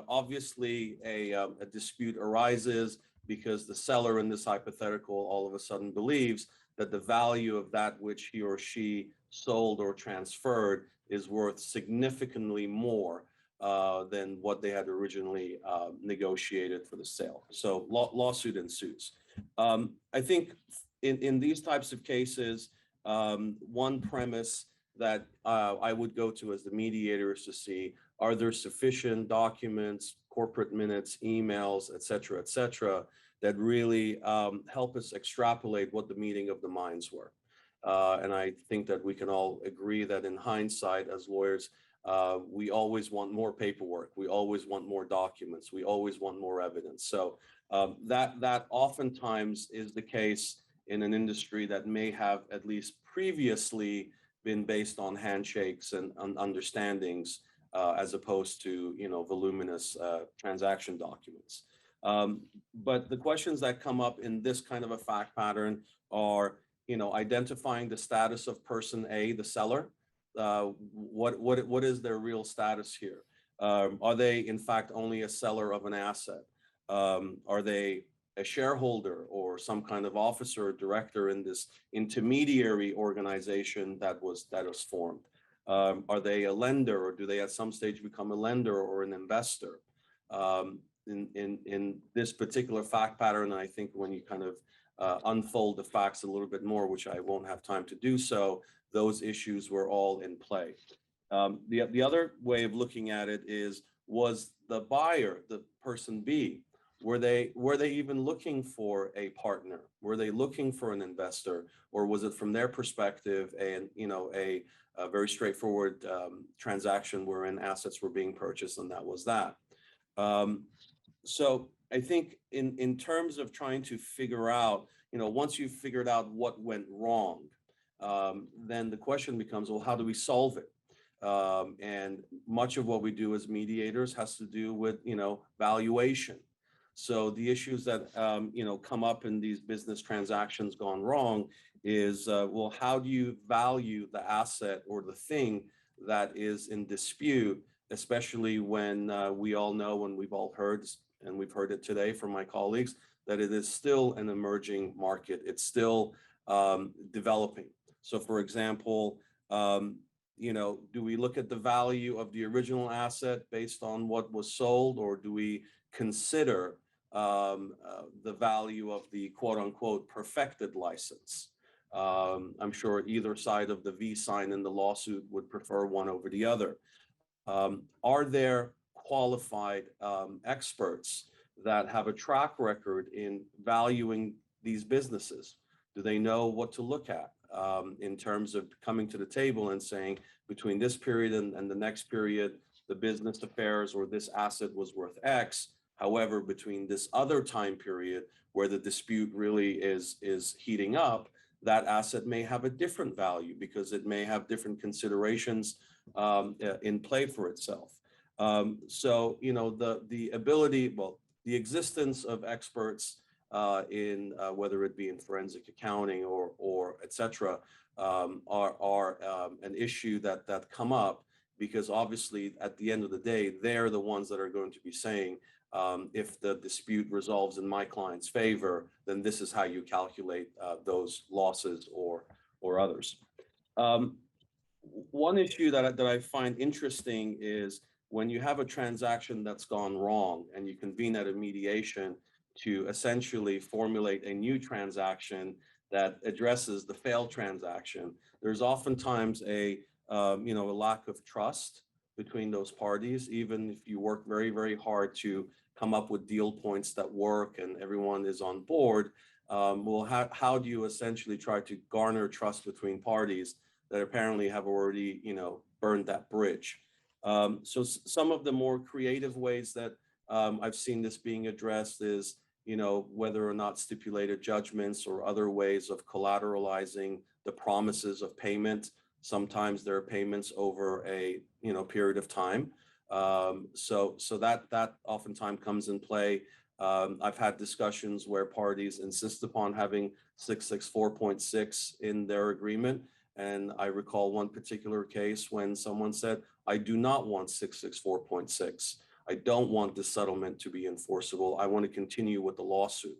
Obviously a dispute arises because the seller in this hypothetical all of a sudden believes that the value of that which he or she sold or transferred is worth significantly more than what they had originally negotiated for the sale. So lawsuit ensues. I think in these types of cases, one premise that I would go to as the mediator is to see, are there sufficient documents, corporate minutes, emails, et cetera, that really help us extrapolate what the meeting of the minds were. And I think that we can all agree that in hindsight as lawyers, We always want more paperwork. We always want more documents. We always want more evidence. So that oftentimes is the case in an industry that may have at least previously been based on handshakes and understandings as opposed to, voluminous transaction documents. But the questions that come up in this kind of a fact pattern are, identifying the status of person A, the seller. What is their real status here? Are they in fact only a seller of an asset? Are they a shareholder or some kind of officer or director in this intermediary organization that was formed? Are they a lender, or do they at some stage become a lender or an investor? In this particular fact pattern, I think when you kind of unfold the facts a little bit more, which I won't have time to do so, those issues were all in play. The other way of looking at it is, was the buyer, the person B, were they even looking for a partner? Were they looking for an investor, or was it from their perspective and a very straightforward transaction wherein assets were being purchased, and that was that? So I think in terms of trying to figure out, once you've figured out what went wrong, then the question becomes, well, how do we solve it? And much of what we do as mediators has to do with, valuation. So the issues that, come up in these business transactions gone wrong is, well, how do you value the asset or the thing that is in dispute, especially when we all know, and we've all heard, and we've heard it today from my colleagues, that it is still an emerging market. It's still developing. So for example, do we look at the value of the original asset based on what was sold, or do we consider the value of the quote unquote perfected license? I'm sure either side of the V sign in the lawsuit would prefer one over the other. Are there qualified experts that have a track record in valuing these businesses? Do they know what to look at in terms of coming to the table and saying, between this period and the next period, the business affairs or this asset was worth X. However, between this other time period where the dispute really is heating up, that asset may have a different value because it may have different considerations in play for itself. So, the ability, well, the existence of experts in whether it be in forensic accounting or et cetera, are an issue that come up, because obviously at the end of the day, they're the ones that are going to be saying, if the dispute resolves in my client's favor, then this is how you calculate those losses or others. One issue that I find interesting is when you have a transaction that's gone wrong and you convene at a mediation to essentially formulate a new transaction that addresses the failed transaction, there's oftentimes a lack of trust between those parties, even if you work very, very hard to come up with deal points that work and everyone is on board. Well, how do you essentially try to garner trust between parties that apparently have already, burned that bridge? So some of the more creative ways that I've seen this being addressed is, whether or not stipulated judgments or other ways of collateralizing the promises of payment. Sometimes there are payments over a period of time. So that oftentimes comes in play. I've had discussions where parties insist upon having 664.6 in their agreement. And I recall one particular case when someone said, I do not want 664.6. I don't want this settlement to be enforceable. I want to continue with the lawsuit.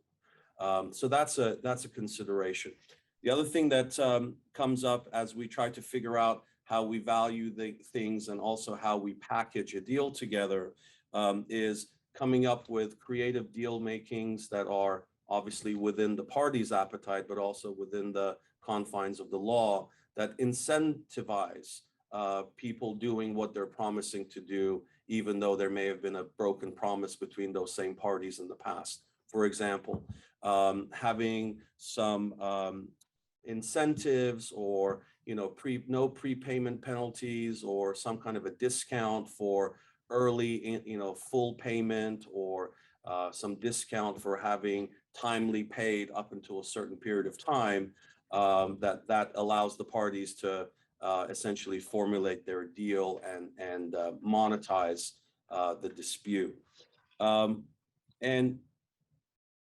So that's a consideration. The other thing that comes up as we try to figure out how we value the things and also how we package a deal together is coming up with creative deal makings that are obviously within the party's appetite, but also within the confines of the law that incentivize people doing what they're promising to do, even though there may have been a broken promise between those same parties in the past. For example, having some incentives or no prepayment penalties or some kind of a discount for early, full payment, or some discount for having timely paid up until a certain period of time, that allows the parties to essentially formulate their deal and monetize the dispute. And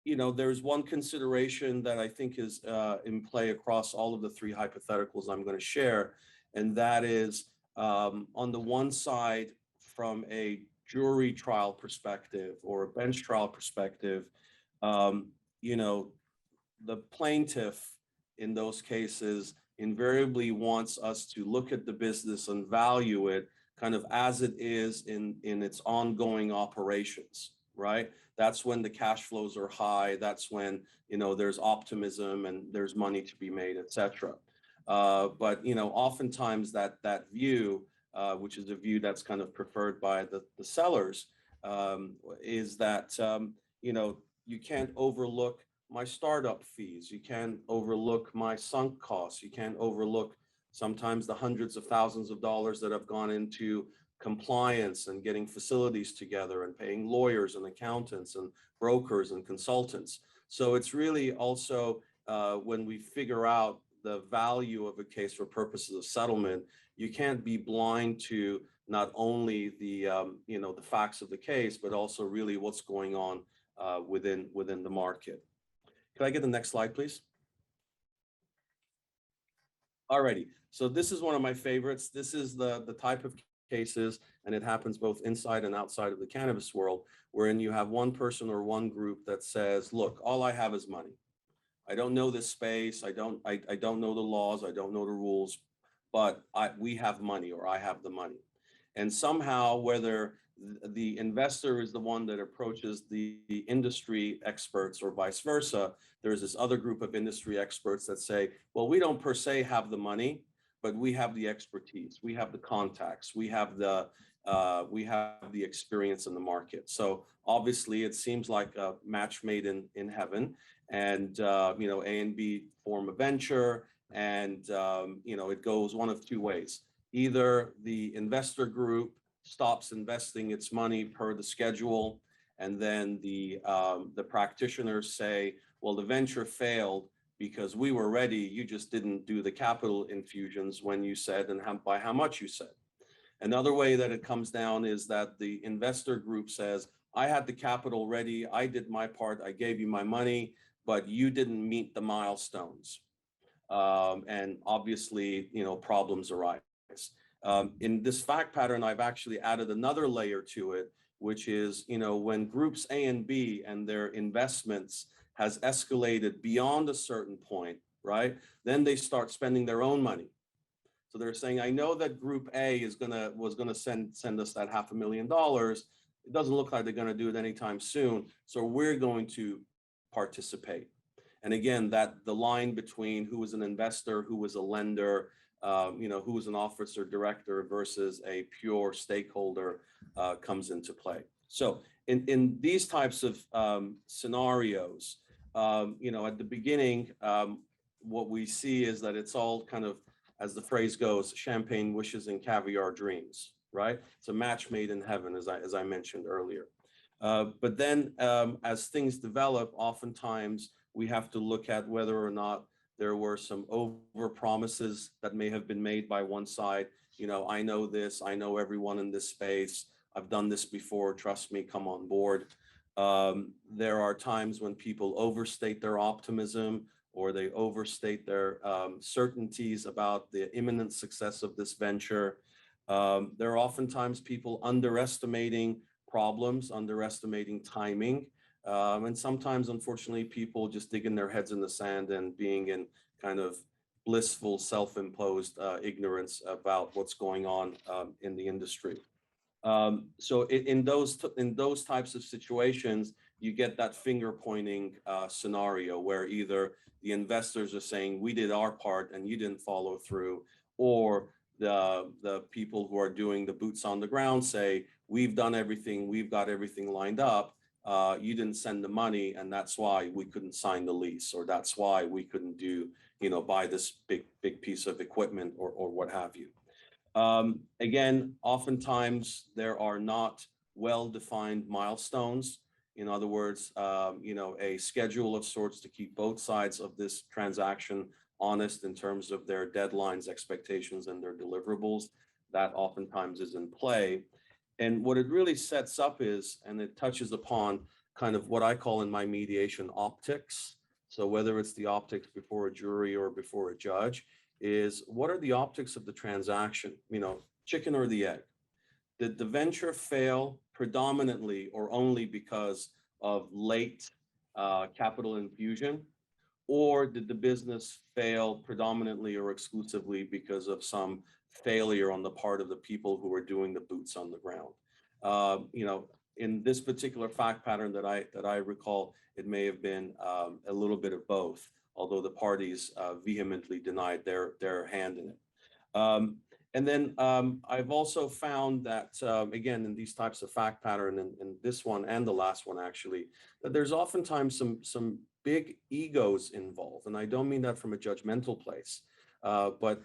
there's one consideration that I think is in play across all of the three hypotheticals I'm going to share, and that is on the one side, from a jury trial perspective or a bench trial perspective, the plaintiff in those cases invariably wants us to look at the business and value it kind of as it is in its ongoing operations, right? That's when the cash flows are high. That's when, there's optimism and there's money to be made, et cetera. But, oftentimes that view, which is a view that's kind of preferred by the sellers, is that, you can't overlook my startup fees. You can't overlook my sunk costs. You can't overlook sometimes the hundreds of thousands of dollars that have gone into compliance and getting facilities together and paying lawyers and accountants and brokers and consultants. So it's really also when we figure out the value of a case for purposes of settlement, you can't be blind to not only the the facts of the case, but also really what's going on within the market. Can I get the next slide, please? Alrighty, so this is one of my favorites. This is the type of cases, and it happens both inside and outside of the cannabis world, wherein you have one person or one group that says, look, all I have is money. I don't know this space. I don't know the laws. I don't know the rules, but we have money, or I have the money. And somehow, whether the investor is the one that approaches the industry experts or vice versa, there's this other group of industry experts that say, well, we don't per se have the money, but we have the expertise, we have the contacts, we have the experience in the market. So obviously, it seems like a match made in heaven, and A and B form a venture, and it goes one of two ways. Either the investor group stops investing its money per the schedule, and then the practitioners say, well, the venture failed because we were ready, you just didn't do the capital infusions when you said and by how much you said. Another way that it comes down is that the investor group says, I had the capital ready, I did my part, I gave you my money, but you didn't meet the milestones. And obviously, problems arise. In this fact pattern, I've actually added another layer to it, which is, when groups A and B and their investments has escalated beyond a certain point, right? Then they start spending their own money. So they're saying, I know that group A was gonna send us that $500,000. It doesn't look like they're gonna do it anytime soon. So we're going to participate. And again, the line between who was an investor, who was a lender, who was an officer director versus a pure stakeholder comes into play. So in these types of scenarios, at the beginning, what we see is that it's all kind of, as the phrase goes, champagne wishes and caviar dreams, right? It's a match made in heaven, as I mentioned earlier. But then as things develop, oftentimes we have to look at whether or not there were some over promises that may have been made by one side. I know this, I know everyone in this space, I've done this before, trust me, come on board. There are times when people overstate their optimism, or they overstate their certainties about the imminent success of this venture. There are oftentimes people underestimating problems, underestimating timing. And sometimes, unfortunately, people just digging their heads in the sand and being in kind of blissful, self-imposed ignorance about what's going on in the industry. So in those types of situations, you get that finger pointing scenario where either the investors are saying, we did our part and you didn't follow through, or the people who are doing the boots on the ground say, we've done everything, we've got everything lined up, you didn't send the money, and that's why we couldn't sign the lease, or that's why we couldn't do, buy this big piece of equipment or what have you. Again, oftentimes there are not well-defined milestones. In other words, a schedule of sorts to keep both sides of this transaction honest in terms of their deadlines, expectations, and their deliverables. That oftentimes is in play. And what it really sets up is, and it touches upon kind of what I call in my mediation optics. So whether it's the optics before a jury or before a judge, is what are the optics of the transaction? Chicken or the egg? Did the venture fail predominantly or only because of late capital infusion? Or did the business fail predominantly or exclusively because of some failure on the part of the people who were doing the boots on the ground? In this particular fact pattern that I recall, it may have been a little bit of both, although the parties vehemently denied their hand in it. And then I've also found that, again, in these types of fact pattern, and this one and the last one actually, that there's oftentimes some big egos involved. And I don't mean that from a judgmental place, but,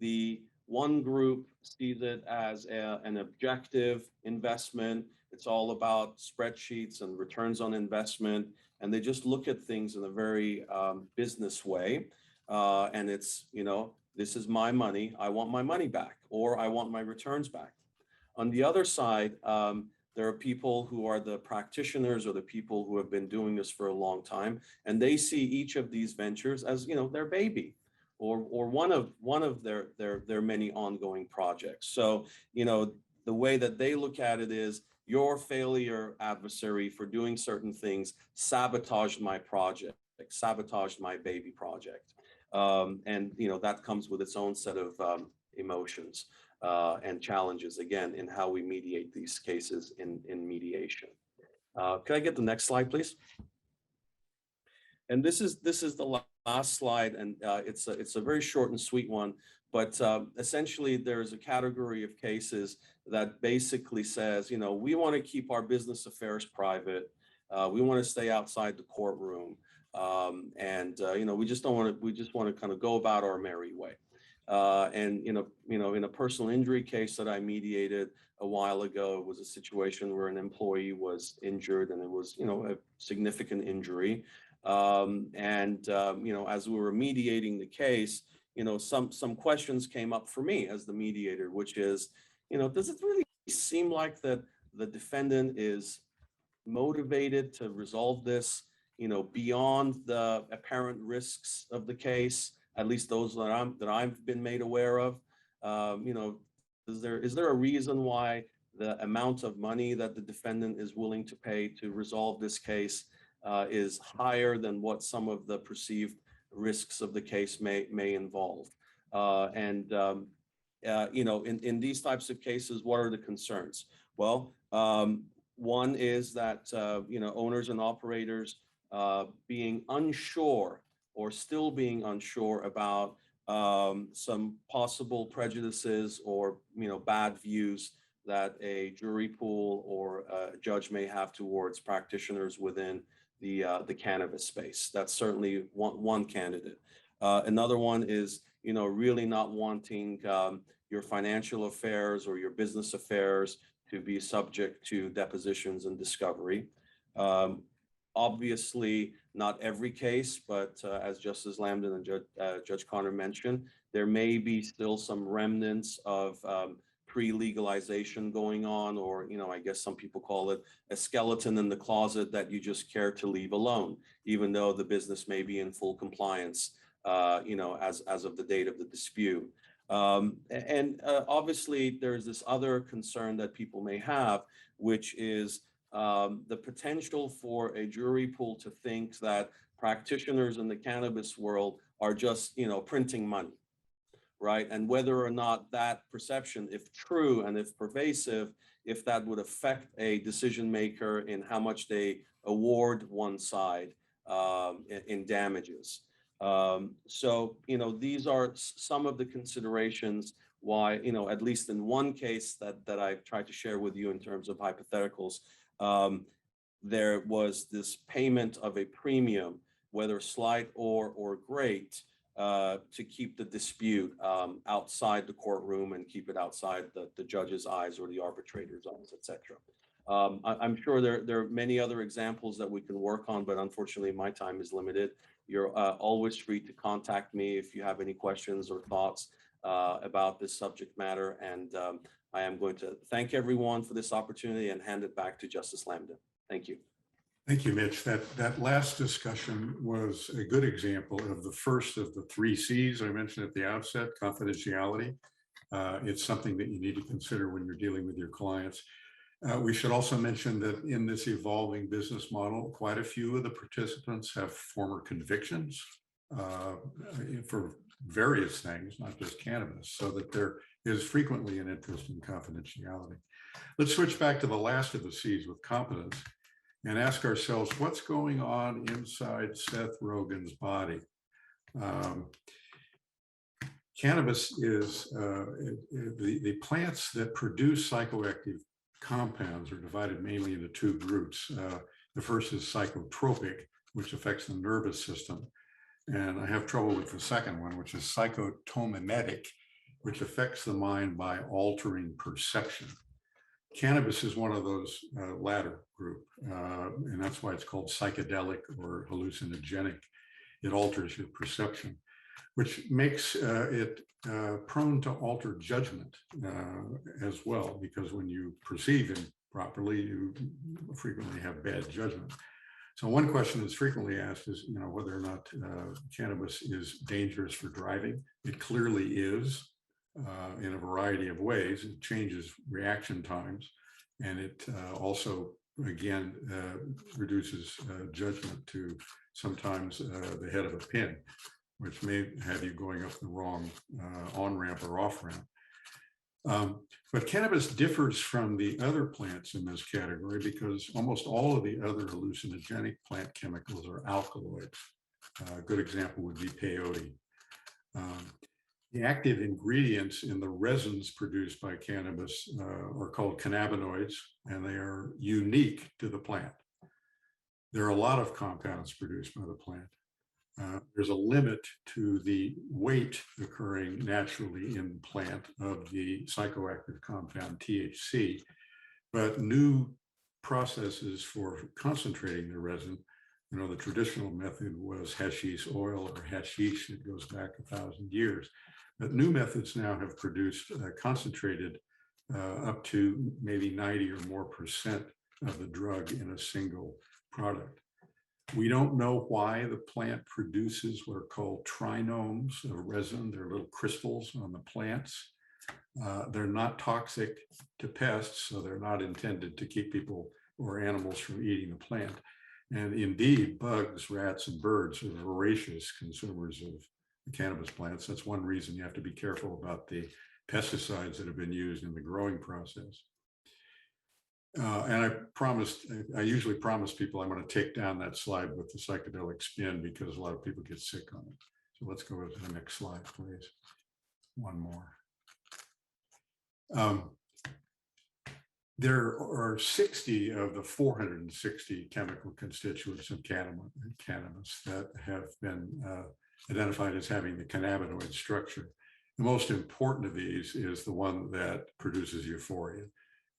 the one group sees it as an objective investment. It's all about spreadsheets and returns on investment. And they just look at things in a very business way. And it's, this is my money. I want my money back, or I want my returns back. On the other side, there are people who are the practitioners or the people who have been doing this for a long time, and they see each of these ventures as, their baby, or one of their many ongoing projects. So, the way that they look at it is, your failure adversary for doing certain things sabotaged my project, sabotaged my baby project. And that comes with its own set of emotions and challenges, again, in how we mediate these cases in mediation. Can I get the next slide, please? And this is the last slide, and it's a very short and sweet one. But essentially, there's a category of cases that basically says, we want to keep our business affairs private. We want to stay outside the courtroom. We just don't want to, we just want to kind of go about our merry way. And in a personal injury case that I mediated a while ago, it was a situation where an employee was injured, and it was, a significant injury. As we were mediating the case, some questions came up for me as the mediator, which is, does it really seem like that the defendant is motivated to resolve this, beyond the apparent risks of the case, at least those that I've been made aware of? Is there a reason why the amount of money that the defendant is willing to pay to resolve this case is higher than what some of the perceived risks of the case may involve? In these types of cases, what are the concerns? Well, one is that, owners and operators being unsure or still being unsure about some possible prejudices or, bad views that a jury pool or a judge may have towards practitioners within the cannabis space. That's certainly one candidate. Another one is, really not wanting your financial affairs or your business affairs to be subject to depositions and discovery. Obviously, not every case, but as Justice Lambden and Judge Connor mentioned, there may be still some remnants of pre-legalization going on, or, I guess some people call it a skeleton in the closet that you just care to leave alone, even though the business may be in full compliance, as of the date of the dispute. Obviously, there's this other concern that people may have, which is the potential for a jury pool to think that practitioners in the cannabis world are just, printing money, right? And whether or not that perception, if true and if pervasive, if that would affect a decision maker in how much they award one side in damages. So, these are some of the considerations why, at least in one case that I've tried to share with you in terms of hypotheticals, there was this payment of a premium, whether slight or great, to keep the dispute outside the courtroom and keep it outside the judge's eyes or the arbitrator's eyes, etc. I'm sure there are many other examples that we can work on, but unfortunately my time is limited. You're always free to contact me if you have any questions or thoughts about this subject matter. And I am going to thank everyone for this opportunity and hand it back to Justice Lambden. Thank you. Thank you, Mitch. That last discussion was a good example of the first of the 3 C's I mentioned at the outset: confidentiality. It's something that you need to consider when you're dealing with your clients. We should also mention that in this evolving business model, quite a few of the participants have former convictions for various things, not just cannabis, so that there is frequently an interest in confidentiality. Let's switch back to the last of the C's with competence and ask ourselves, what's going on inside Seth Rogen's body? Cannabis is the plants that produce psychoactive compounds are divided mainly into 2 groups. The first is psychotropic, which affects the nervous system. And I have trouble with the second one, which is psychotomimetic, which affects the mind by altering perception. Cannabis is one of those latter group, and that's why it's called psychedelic or hallucinogenic. It alters your perception, which makes it prone to alter judgment as well, because when you perceive improperly, you frequently have bad judgment. So one question that's frequently asked is, whether or not cannabis is dangerous for driving. It clearly is. In a variety of ways. It changes reaction times, and it also, again, reduces judgment to sometimes the head of a pin, which may have you going up the wrong on-ramp or off-ramp. But cannabis differs from the other plants in this category because almost all of the other hallucinogenic plant chemicals are alkaloids. A good example would be peyote. The active ingredients in the resins produced by cannabis are called cannabinoids, and they are unique to the plant. There are a lot of compounds produced by the plant. There's a limit to the weight occurring naturally in the plant of the psychoactive compound THC, but new processes for concentrating the resin, the traditional method was hashish oil or hashish. It goes back 1,000 years. But new methods now have produced concentrated up to maybe 90 or more % of the drug in a single product. We don't know why the plant produces what are called trinomes of resin. They're little crystals on the plants. They're not toxic to pests, so they're not intended to keep people or animals from eating the plant. And indeed, bugs, rats, and birds are voracious consumers of cannabis plants. That's one reason you have to be careful about the pesticides that have been used in the growing process. And I usually promise people I'm going to take down that slide with the psychedelic spin because a lot of people get sick on it. So let's go to the next slide, please. One more. There are 60 of the 460 chemical constituents of cannabis that have been identified as having the cannabinoid structure. The most important of these is the one that produces euphoria,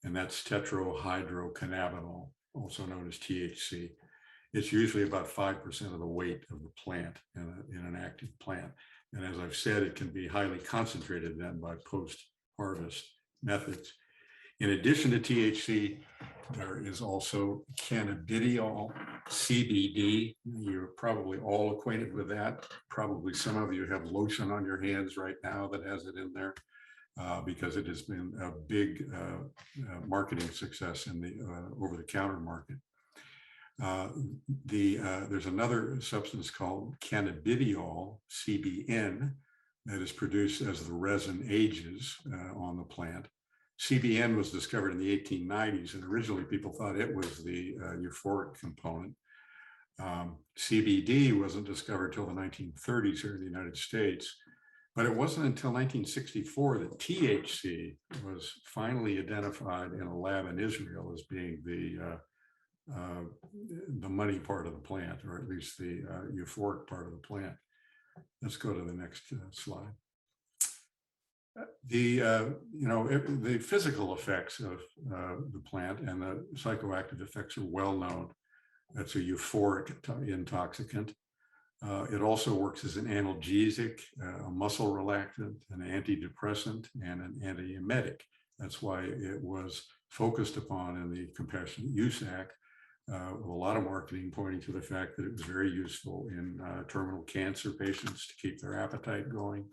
and that's tetrahydrocannabinol, also known as THC. It's usually about 5% of the weight of the plant in an active plant. And as I've said, it can be highly concentrated then by post-harvest methods. In addition to THC, there is also cannabidiol, CBD. You're probably all acquainted with that. Probably some of you have lotion on your hands right now that has it in there because it has been a big marketing success in the over-the-counter market. There's another substance called cannabidiol, CBN, that is produced as the resin ages on the plant. CBN was discovered in the 1890s, and originally people thought it was the euphoric component. CBD wasn't discovered till the 1930s here in the United States, but it wasn't until 1964 that THC was finally identified in a lab in Israel as being the the money part of the plant, or at least the euphoric part of the plant. Let's go to the next slide. The physical effects of the plant and the psychoactive effects are well known. That's a euphoric intoxicant. It also works as an analgesic, a muscle relaxant, an antidepressant, and an antiemetic. That's why it was focused upon in the Compassionate Use Act, with a lot of marketing pointing to the fact that it was very useful in terminal cancer patients to keep their appetite going,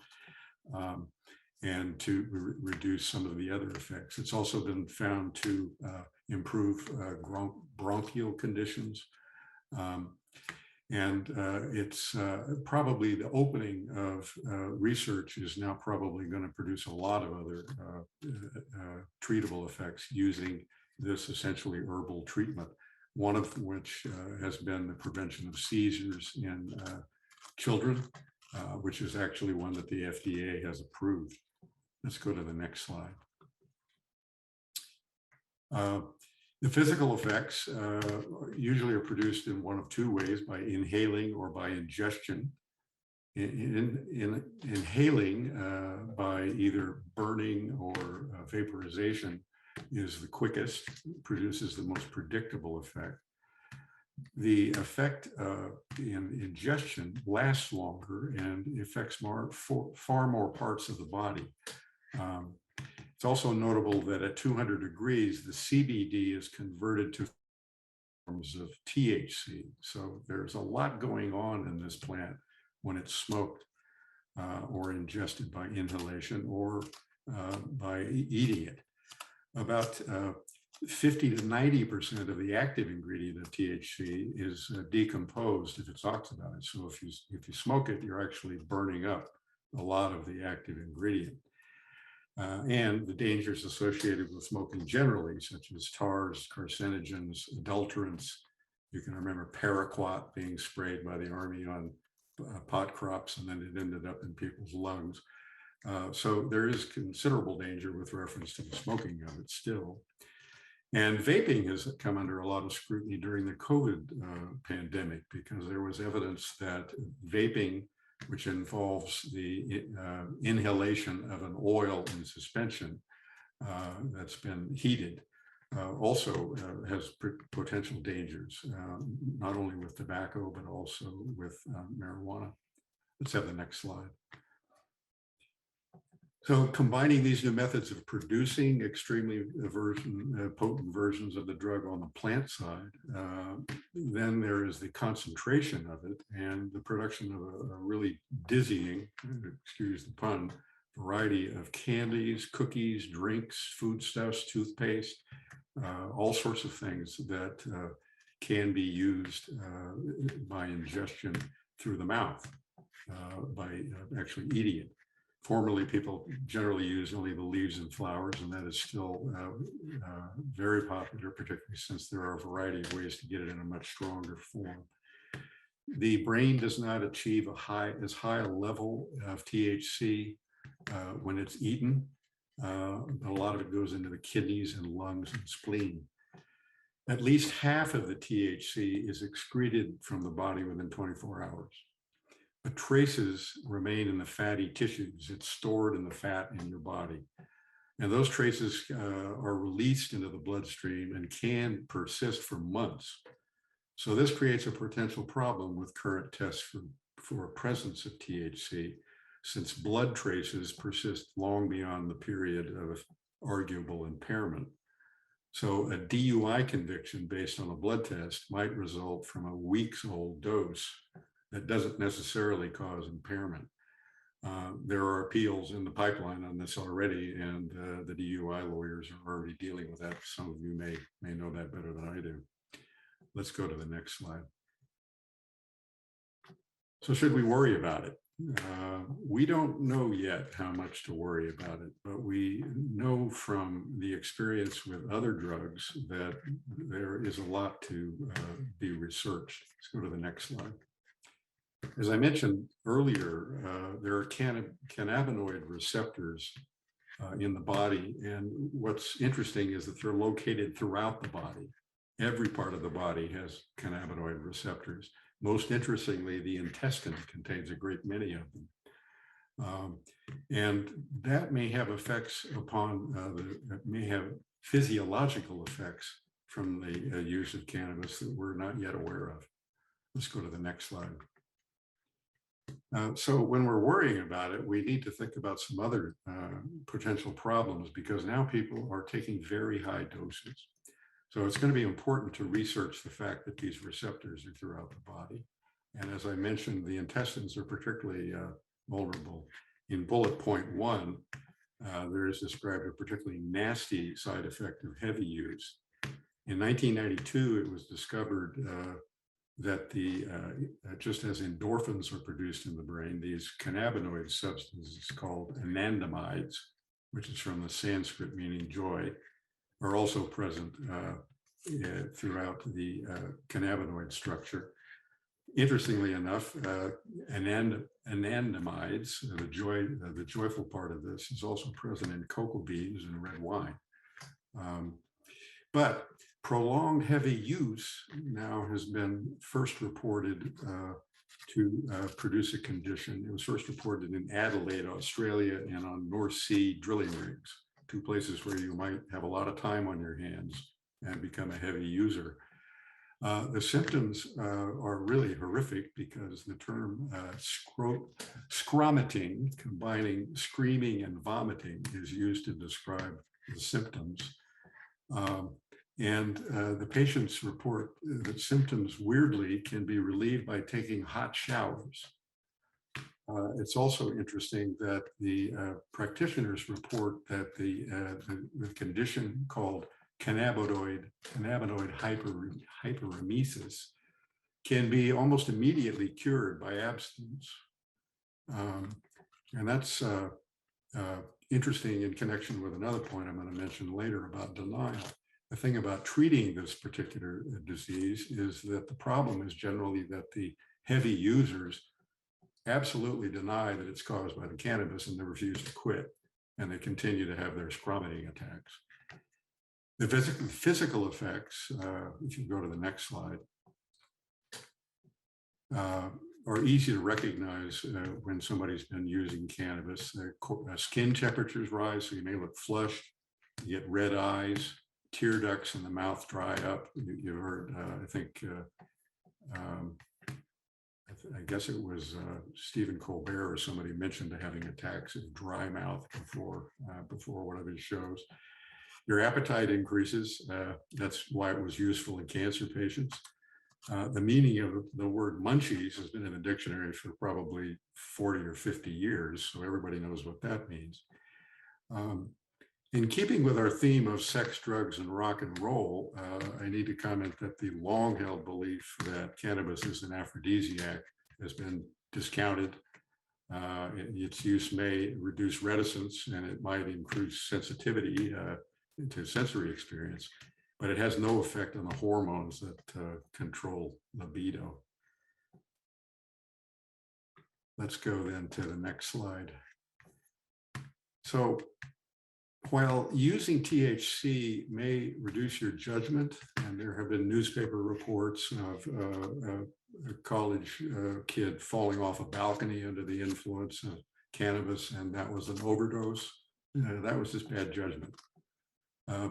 and to reduce some of the other effects. It's also been found to improve bronchial conditions. It's probably the opening of research is now probably going to produce a lot of other treatable effects using this essentially herbal treatment, one of which has been the prevention of seizures in children, which is actually one that the FDA has approved. Let's go to the next slide. The physical effects usually are produced in one of two ways, by inhaling or by ingestion. Inhaling by either burning or vaporization is the quickest, produces the most predictable effect. The effect in ingestion lasts longer and affects far more parts of the body. It's also notable that at 200 degrees, the CBD is converted to forms of THC. So there's a lot going on in this plant when it's smoked or ingested by inhalation or by eating it. About 50 to 90% of the active ingredient of THC is decomposed if it's oxidized. So if you smoke it, you're actually burning up a lot of the active ingredient. And the dangers associated with smoking generally, such as tars, carcinogens, adulterants. You can remember paraquat being sprayed by the Army on pot crops, and then it ended up in people's lungs. So there is considerable danger with reference to the smoking of it still. And vaping has come under a lot of scrutiny during the COVID pandemic, because there was evidence that vaping, which involves the inhalation of an oil in suspension that's been heated, also has potential dangers, not only with tobacco, but also with marijuana. Let's have the next slide. So combining these new methods of producing extremely potent versions of the drug on the plant side, then there is the concentration of it and the production of a really dizzying, excuse the pun, variety of candies, cookies, drinks, foodstuffs, toothpaste, all sorts of things that can be used by ingestion through the mouth, by actually eating it. Formerly, people generally use only the leaves and flowers, and that is still very popular, particularly since there are a variety of ways to get it in a much stronger form. The brain does not achieve as high a level of THC when it's eaten. A lot of it goes into the kidneys and lungs and spleen. At least half of the THC is excreted from the body within 24 hours. But traces remain in the fatty tissues. It's stored in the fat in your body. And those traces are released into the bloodstream and can persist for months. So this creates a potential problem with current tests for presence of THC, since blood traces persist long beyond the period of arguable impairment. So a DUI conviction based on a blood test might result from a weeks-old dose that doesn't necessarily cause impairment. There are appeals in the pipeline on this already, and the DUI lawyers are already dealing with that. Some of you may know that better than I do. Let's go to the next slide. So should we worry about it? We don't know yet how much to worry about it, but we know from the experience with other drugs that there is a lot to be researched. Let's go to the next slide. As I mentioned earlier, there are cannabinoid receptors in the body, and what's interesting is that they're located throughout the body, Every part of the body has cannabinoid receptors. Most interestingly, the intestine contains a great many of them. And that may have effects upon, may have physiological effects from the use of cannabis that we're not yet aware of. Let's go to the next slide. So when we're worrying about it, we need to think about some other potential problems, because now people are taking very high doses. So it's going to be important to research the fact that these receptors are throughout the body. And as I mentioned, the intestines are particularly vulnerable. In bullet point 1, there is described a particularly nasty side effect of heavy use. In 1992, it was discovered that just as endorphins are produced in the brain, these cannabinoid substances called anandamides, which is from the Sanskrit meaning joy, are also present throughout the cannabinoid structure. Interestingly enough, anandamides, the joyful part of this, is also present in cocoa beans and red wine. But prolonged heavy use now has been first reported to produce a condition. It was first reported in Adelaide, Australia, and on North Sea drilling rigs, 2 places where you might have a lot of time on your hands and become a heavy user. The symptoms are really horrific, because the term scromating, combining screaming and vomiting, is used to describe the symptoms. The patients report that symptoms, weirdly, can be relieved by taking hot showers. It's also interesting that the practitioners report that the condition called cannabinoid hyperemesis can be almost immediately cured by abstinence. And that's interesting in connection with another point I'm going to mention later about denial. The thing about treating this particular disease is that the problem is generally that the heavy users absolutely deny that it's caused by the cannabis, and they refuse to quit, and they continue to have their scromating attacks. The physical effects, if you go to the next slide, are easy to recognize when somebody's been using cannabis. Skin temperatures rise, so you may look flushed, you get red eyes, tear ducts in the mouth dry up. You heard, I guess it was Stephen Colbert or somebody mentioned having attacks of dry mouth before one of his shows. Your appetite increases. That's why it was useful in cancer patients. The meaning of the word munchies has been in the dictionary for probably 40 or 50 years, so everybody knows what that means. In keeping with our theme of sex, drugs, and rock and roll, I need to comment that the long-held belief that cannabis is an aphrodisiac has been discounted. Its use may reduce reticence, and it might increase sensitivity to sensory experience, but it has no effect on the hormones that control libido. Let's go then to the next slide. So while using THC may reduce your judgment, and there have been newspaper reports of a college kid falling off a balcony under the influence of cannabis, and that was an overdose, that was just bad judgment.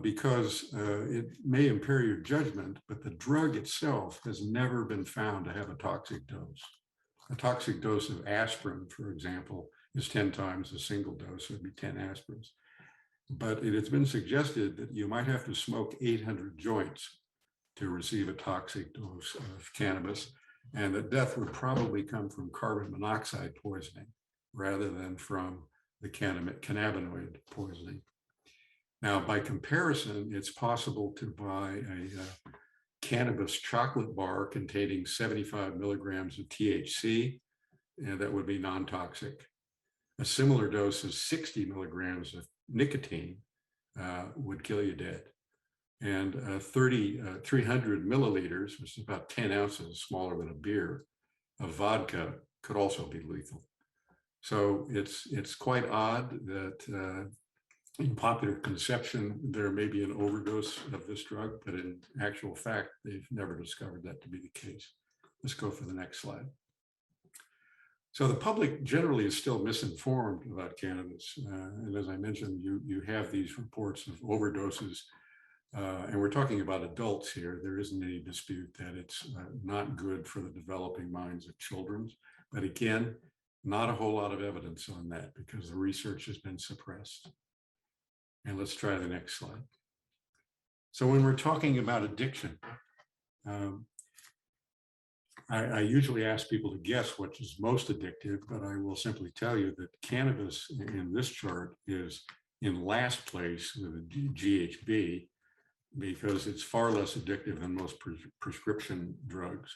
Because it may impair your judgment, but the drug itself has never been found to have a toxic dose. A toxic dose of aspirin, for example, is 10 times a single dose, so it'd be 10 aspirins. But it has been suggested that you might have to smoke 800 joints to receive a toxic dose of cannabis, and that death would probably come from carbon monoxide poisoning rather than from the cannabinoid poisoning. Now, by comparison, it's possible to buy a cannabis chocolate bar containing 75 milligrams of THC, and that would be non-toxic. A similar dose of 60 milligrams of nicotine would kill you dead. And 300 milliliters, which is about 10 ounces, smaller than a beer, of vodka could also be lethal. So it's quite odd that in popular conception, there may be an overdose of this drug, but in actual fact, they've never discovered that to be the case. Let's go for the next slide. So the public generally is still misinformed about cannabis. And as I mentioned, you have these reports of overdoses, and we're talking about adults here. There isn't any dispute that it's not good for the developing minds of children. But again, not a whole lot of evidence on that because the research has been suppressed. And let's try the next slide. So when we're talking about addiction, I usually ask people to guess what is most addictive, but I will simply tell you that cannabis in this chart is in last place with a GHB because it's far less addictive than most prescription drugs.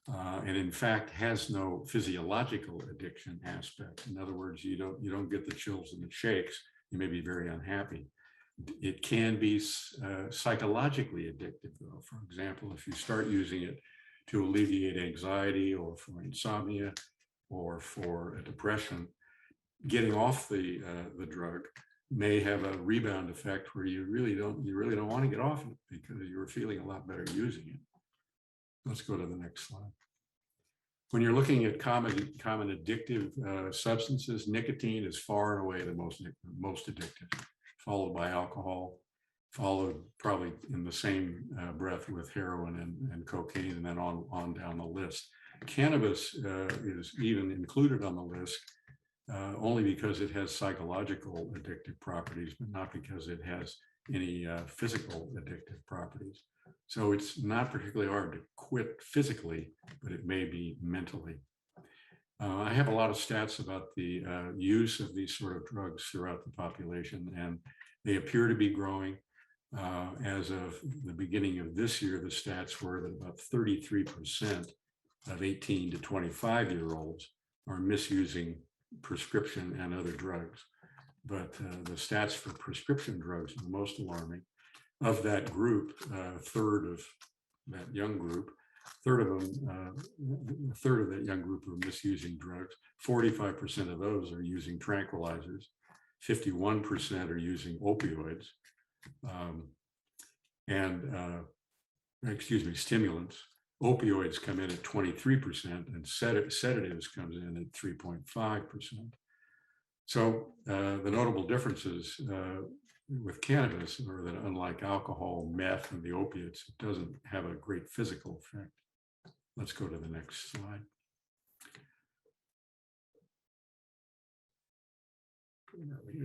And in fact, has no physiological addiction aspect. In other words, you don't get the chills and the shakes. You may be very unhappy. It can be psychologically addictive, though. For example, if you start using it to alleviate anxiety or for insomnia or for a depression, getting off the drug may have a rebound effect where you really don't want to get off it because you're feeling a lot better using it. Let's go to the next slide. When you're looking at common addictive substances, nicotine is far and away the most addictive, followed by alcohol, followed probably in the same breath with heroin and cocaine, and then on down the list. Cannabis is even included on the list only because it has psychological addictive properties, but not because it has any physical addictive properties. So it's not particularly hard to quit physically, but it may be mentally. I have a lot of stats about the use of these sort of drugs throughout the population, and they appear to be growing. As of the beginning of this year, the stats were that about 33% of 18 to 25-year-olds are misusing prescription and other drugs. But the stats for prescription drugs are the most alarming. Of that group, a third of that young group, a third of that young group are misusing drugs. 45% of those are using tranquilizers. 51% are using opioids. Stimulants. Opioids come in at 23% and sedatives comes in at 3.5%. So the notable differences with cannabis are that unlike alcohol, meth, and the opiates, it doesn't have a great physical effect. Let's go to the next slide.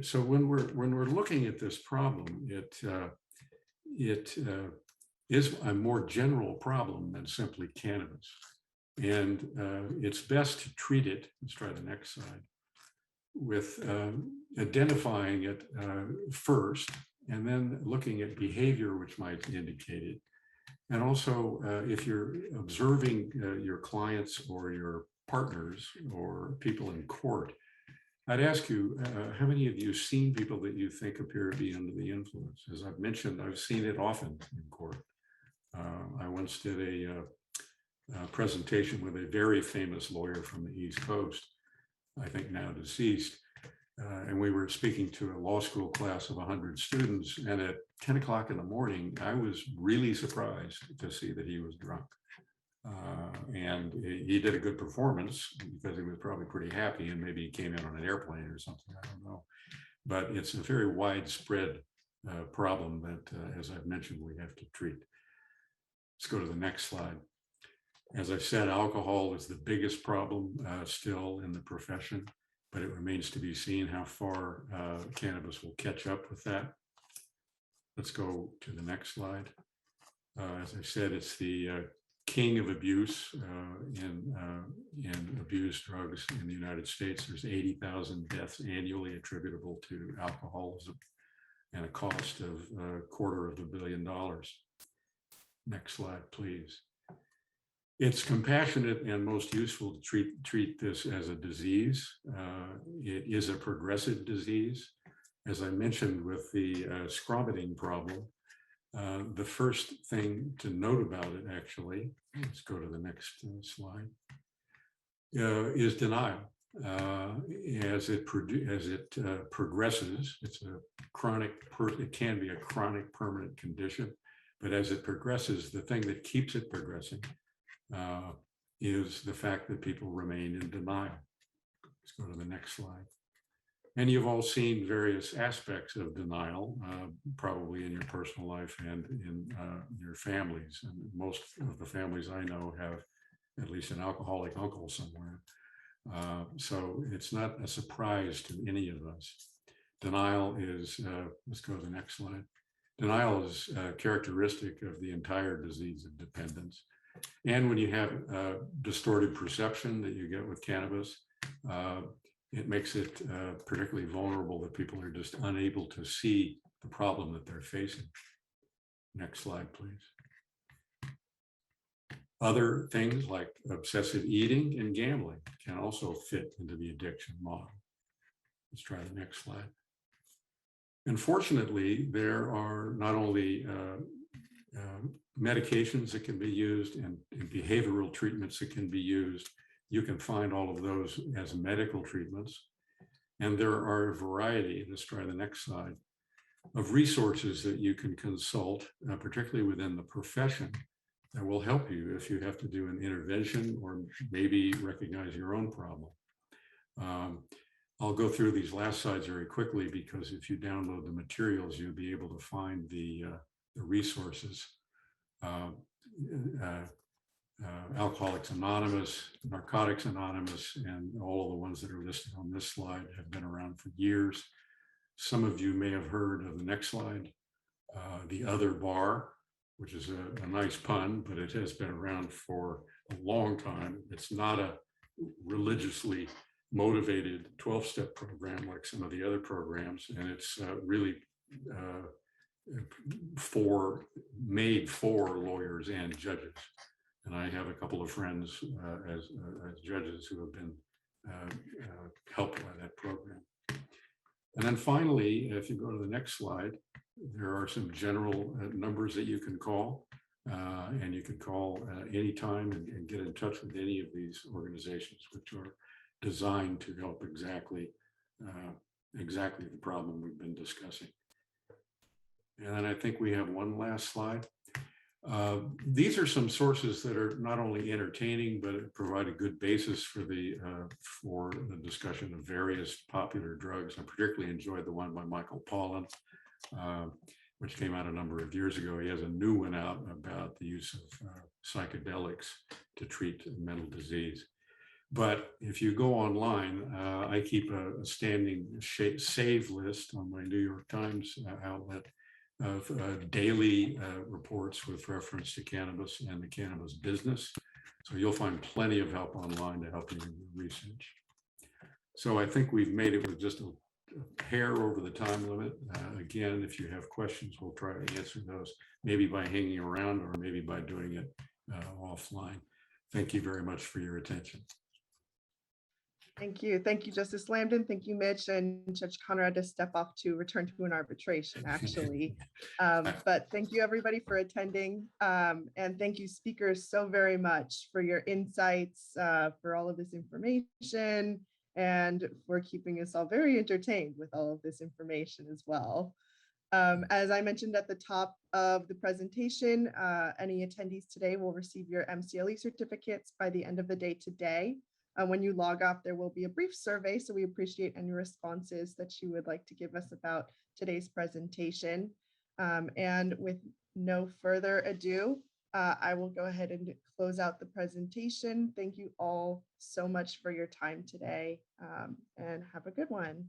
So when we're looking at this problem, it is a more general problem than simply cannabis. And it's best to treat it, let's try the next slide, with identifying it first, and then looking at behavior which might indicate it. And also, if you're observing your clients or your partners or people in court, I'd ask you, how many of you have seen people that you think appear to be under the influence? As I've mentioned, I've seen it often in court. I once did a presentation with a very famous lawyer from the East Coast, I think now deceased, and we were speaking to a law school class of 100 students, and at 10 o'clock in the morning, I was really surprised to see that he was drunk. And he did a good performance because he was probably pretty happy, and maybe he came in on an airplane or something, I don't know. But it's a very widespread problem that, as I've mentioned, we have to treat. Let's go to the next slide. As I've said, alcohol is the biggest problem still in the profession, but it remains to be seen how far cannabis will catch up with that. Let's go to the next slide. As I said, it's the king of abuse in abuse drugs in the United States. There's 80,000 deaths annually attributable to alcoholism and a cost of $250 million. Next slide, please. It's compassionate and most useful to treat this as a disease. It is a progressive disease. As I mentioned with the scromiting problem, the first thing to note about it, actually, let's go to the next slide, is denial. as it progresses. It's a chronic, it can be a chronic permanent condition, but as it progresses, the thing that keeps it progressing is the fact that people remain in denial. Let's go to the next slide. And you've all seen various aspects of denial, probably in your personal life and in your families. And most of the families I know have at least an alcoholic uncle somewhere. So it's not a surprise to any of us. Denial is, let's go to the next slide. Denial is characteristic of the entire disease of dependence. And when you have distorted perception that you get with cannabis, it makes it particularly vulnerable that people are just unable to see the problem that they're facing. Next slide, please. Other things like obsessive eating and gambling can also fit into the addiction model. Let's try the next slide. Unfortunately, there are not only medications that can be used and behavioral treatments that can be used. You can find all of those as medical treatments. And there are a variety, let's try the next slide, of resources that you can consult, particularly within the profession, that will help you if you have to do an intervention or maybe recognize your own problem. I'll go through these last slides very quickly because if you download the materials, you'll be able to find the resources. Alcoholics Anonymous, Narcotics Anonymous, and all of the ones that are listed on this slide have been around for years. Some of you may have heard of the next slide, the Other Bar, which is a nice pun, but it has been around for a long time. It's not a religiously motivated 12-step program like some of the other programs, and it's really made for lawyers and judges. And I have a couple of friends as judges who have been helped by that program. And then finally, if you go to the next slide, there are some general numbers that you can call. And you can call anytime and get in touch with any of these organizations, which are designed to help exactly the problem we've been discussing. And then I think we have one last slide. These are some sources that are not only entertaining, but provide a good basis for the discussion of various popular drugs. I particularly enjoyed the one by Michael Pollan, which came out a number of years ago. He has a new one out about the use of psychedelics to treat mental disease. But if you go online, I keep a standing save list on my New York Times outlet of daily reports with reference to cannabis and the cannabis business. So you'll find plenty of help online to help you in your research. So I think we've made it with just a hair over the time limit. Again, if you have questions, we'll try to answer those, maybe by hanging around or maybe by doing it offline. Thank you very much for your attention. Thank you. Thank you, Justice Lambden. Thank you, Mitch, and Judge Conrad to step off to return to an arbitration, actually. But thank you, everybody, for attending. And thank you, speakers, so very much for your insights, for all of this information, and for keeping us all very entertained with all of this information as well. As I mentioned at the top of the presentation, any attendees today will receive your MCLE certificates by the end of the day today. When you log off, there will be a brief survey, so we appreciate any responses that you would like to give us about today's presentation. And with no further ado, I will go ahead and close out the presentation. Thank you all so much for your time today, and have a good one.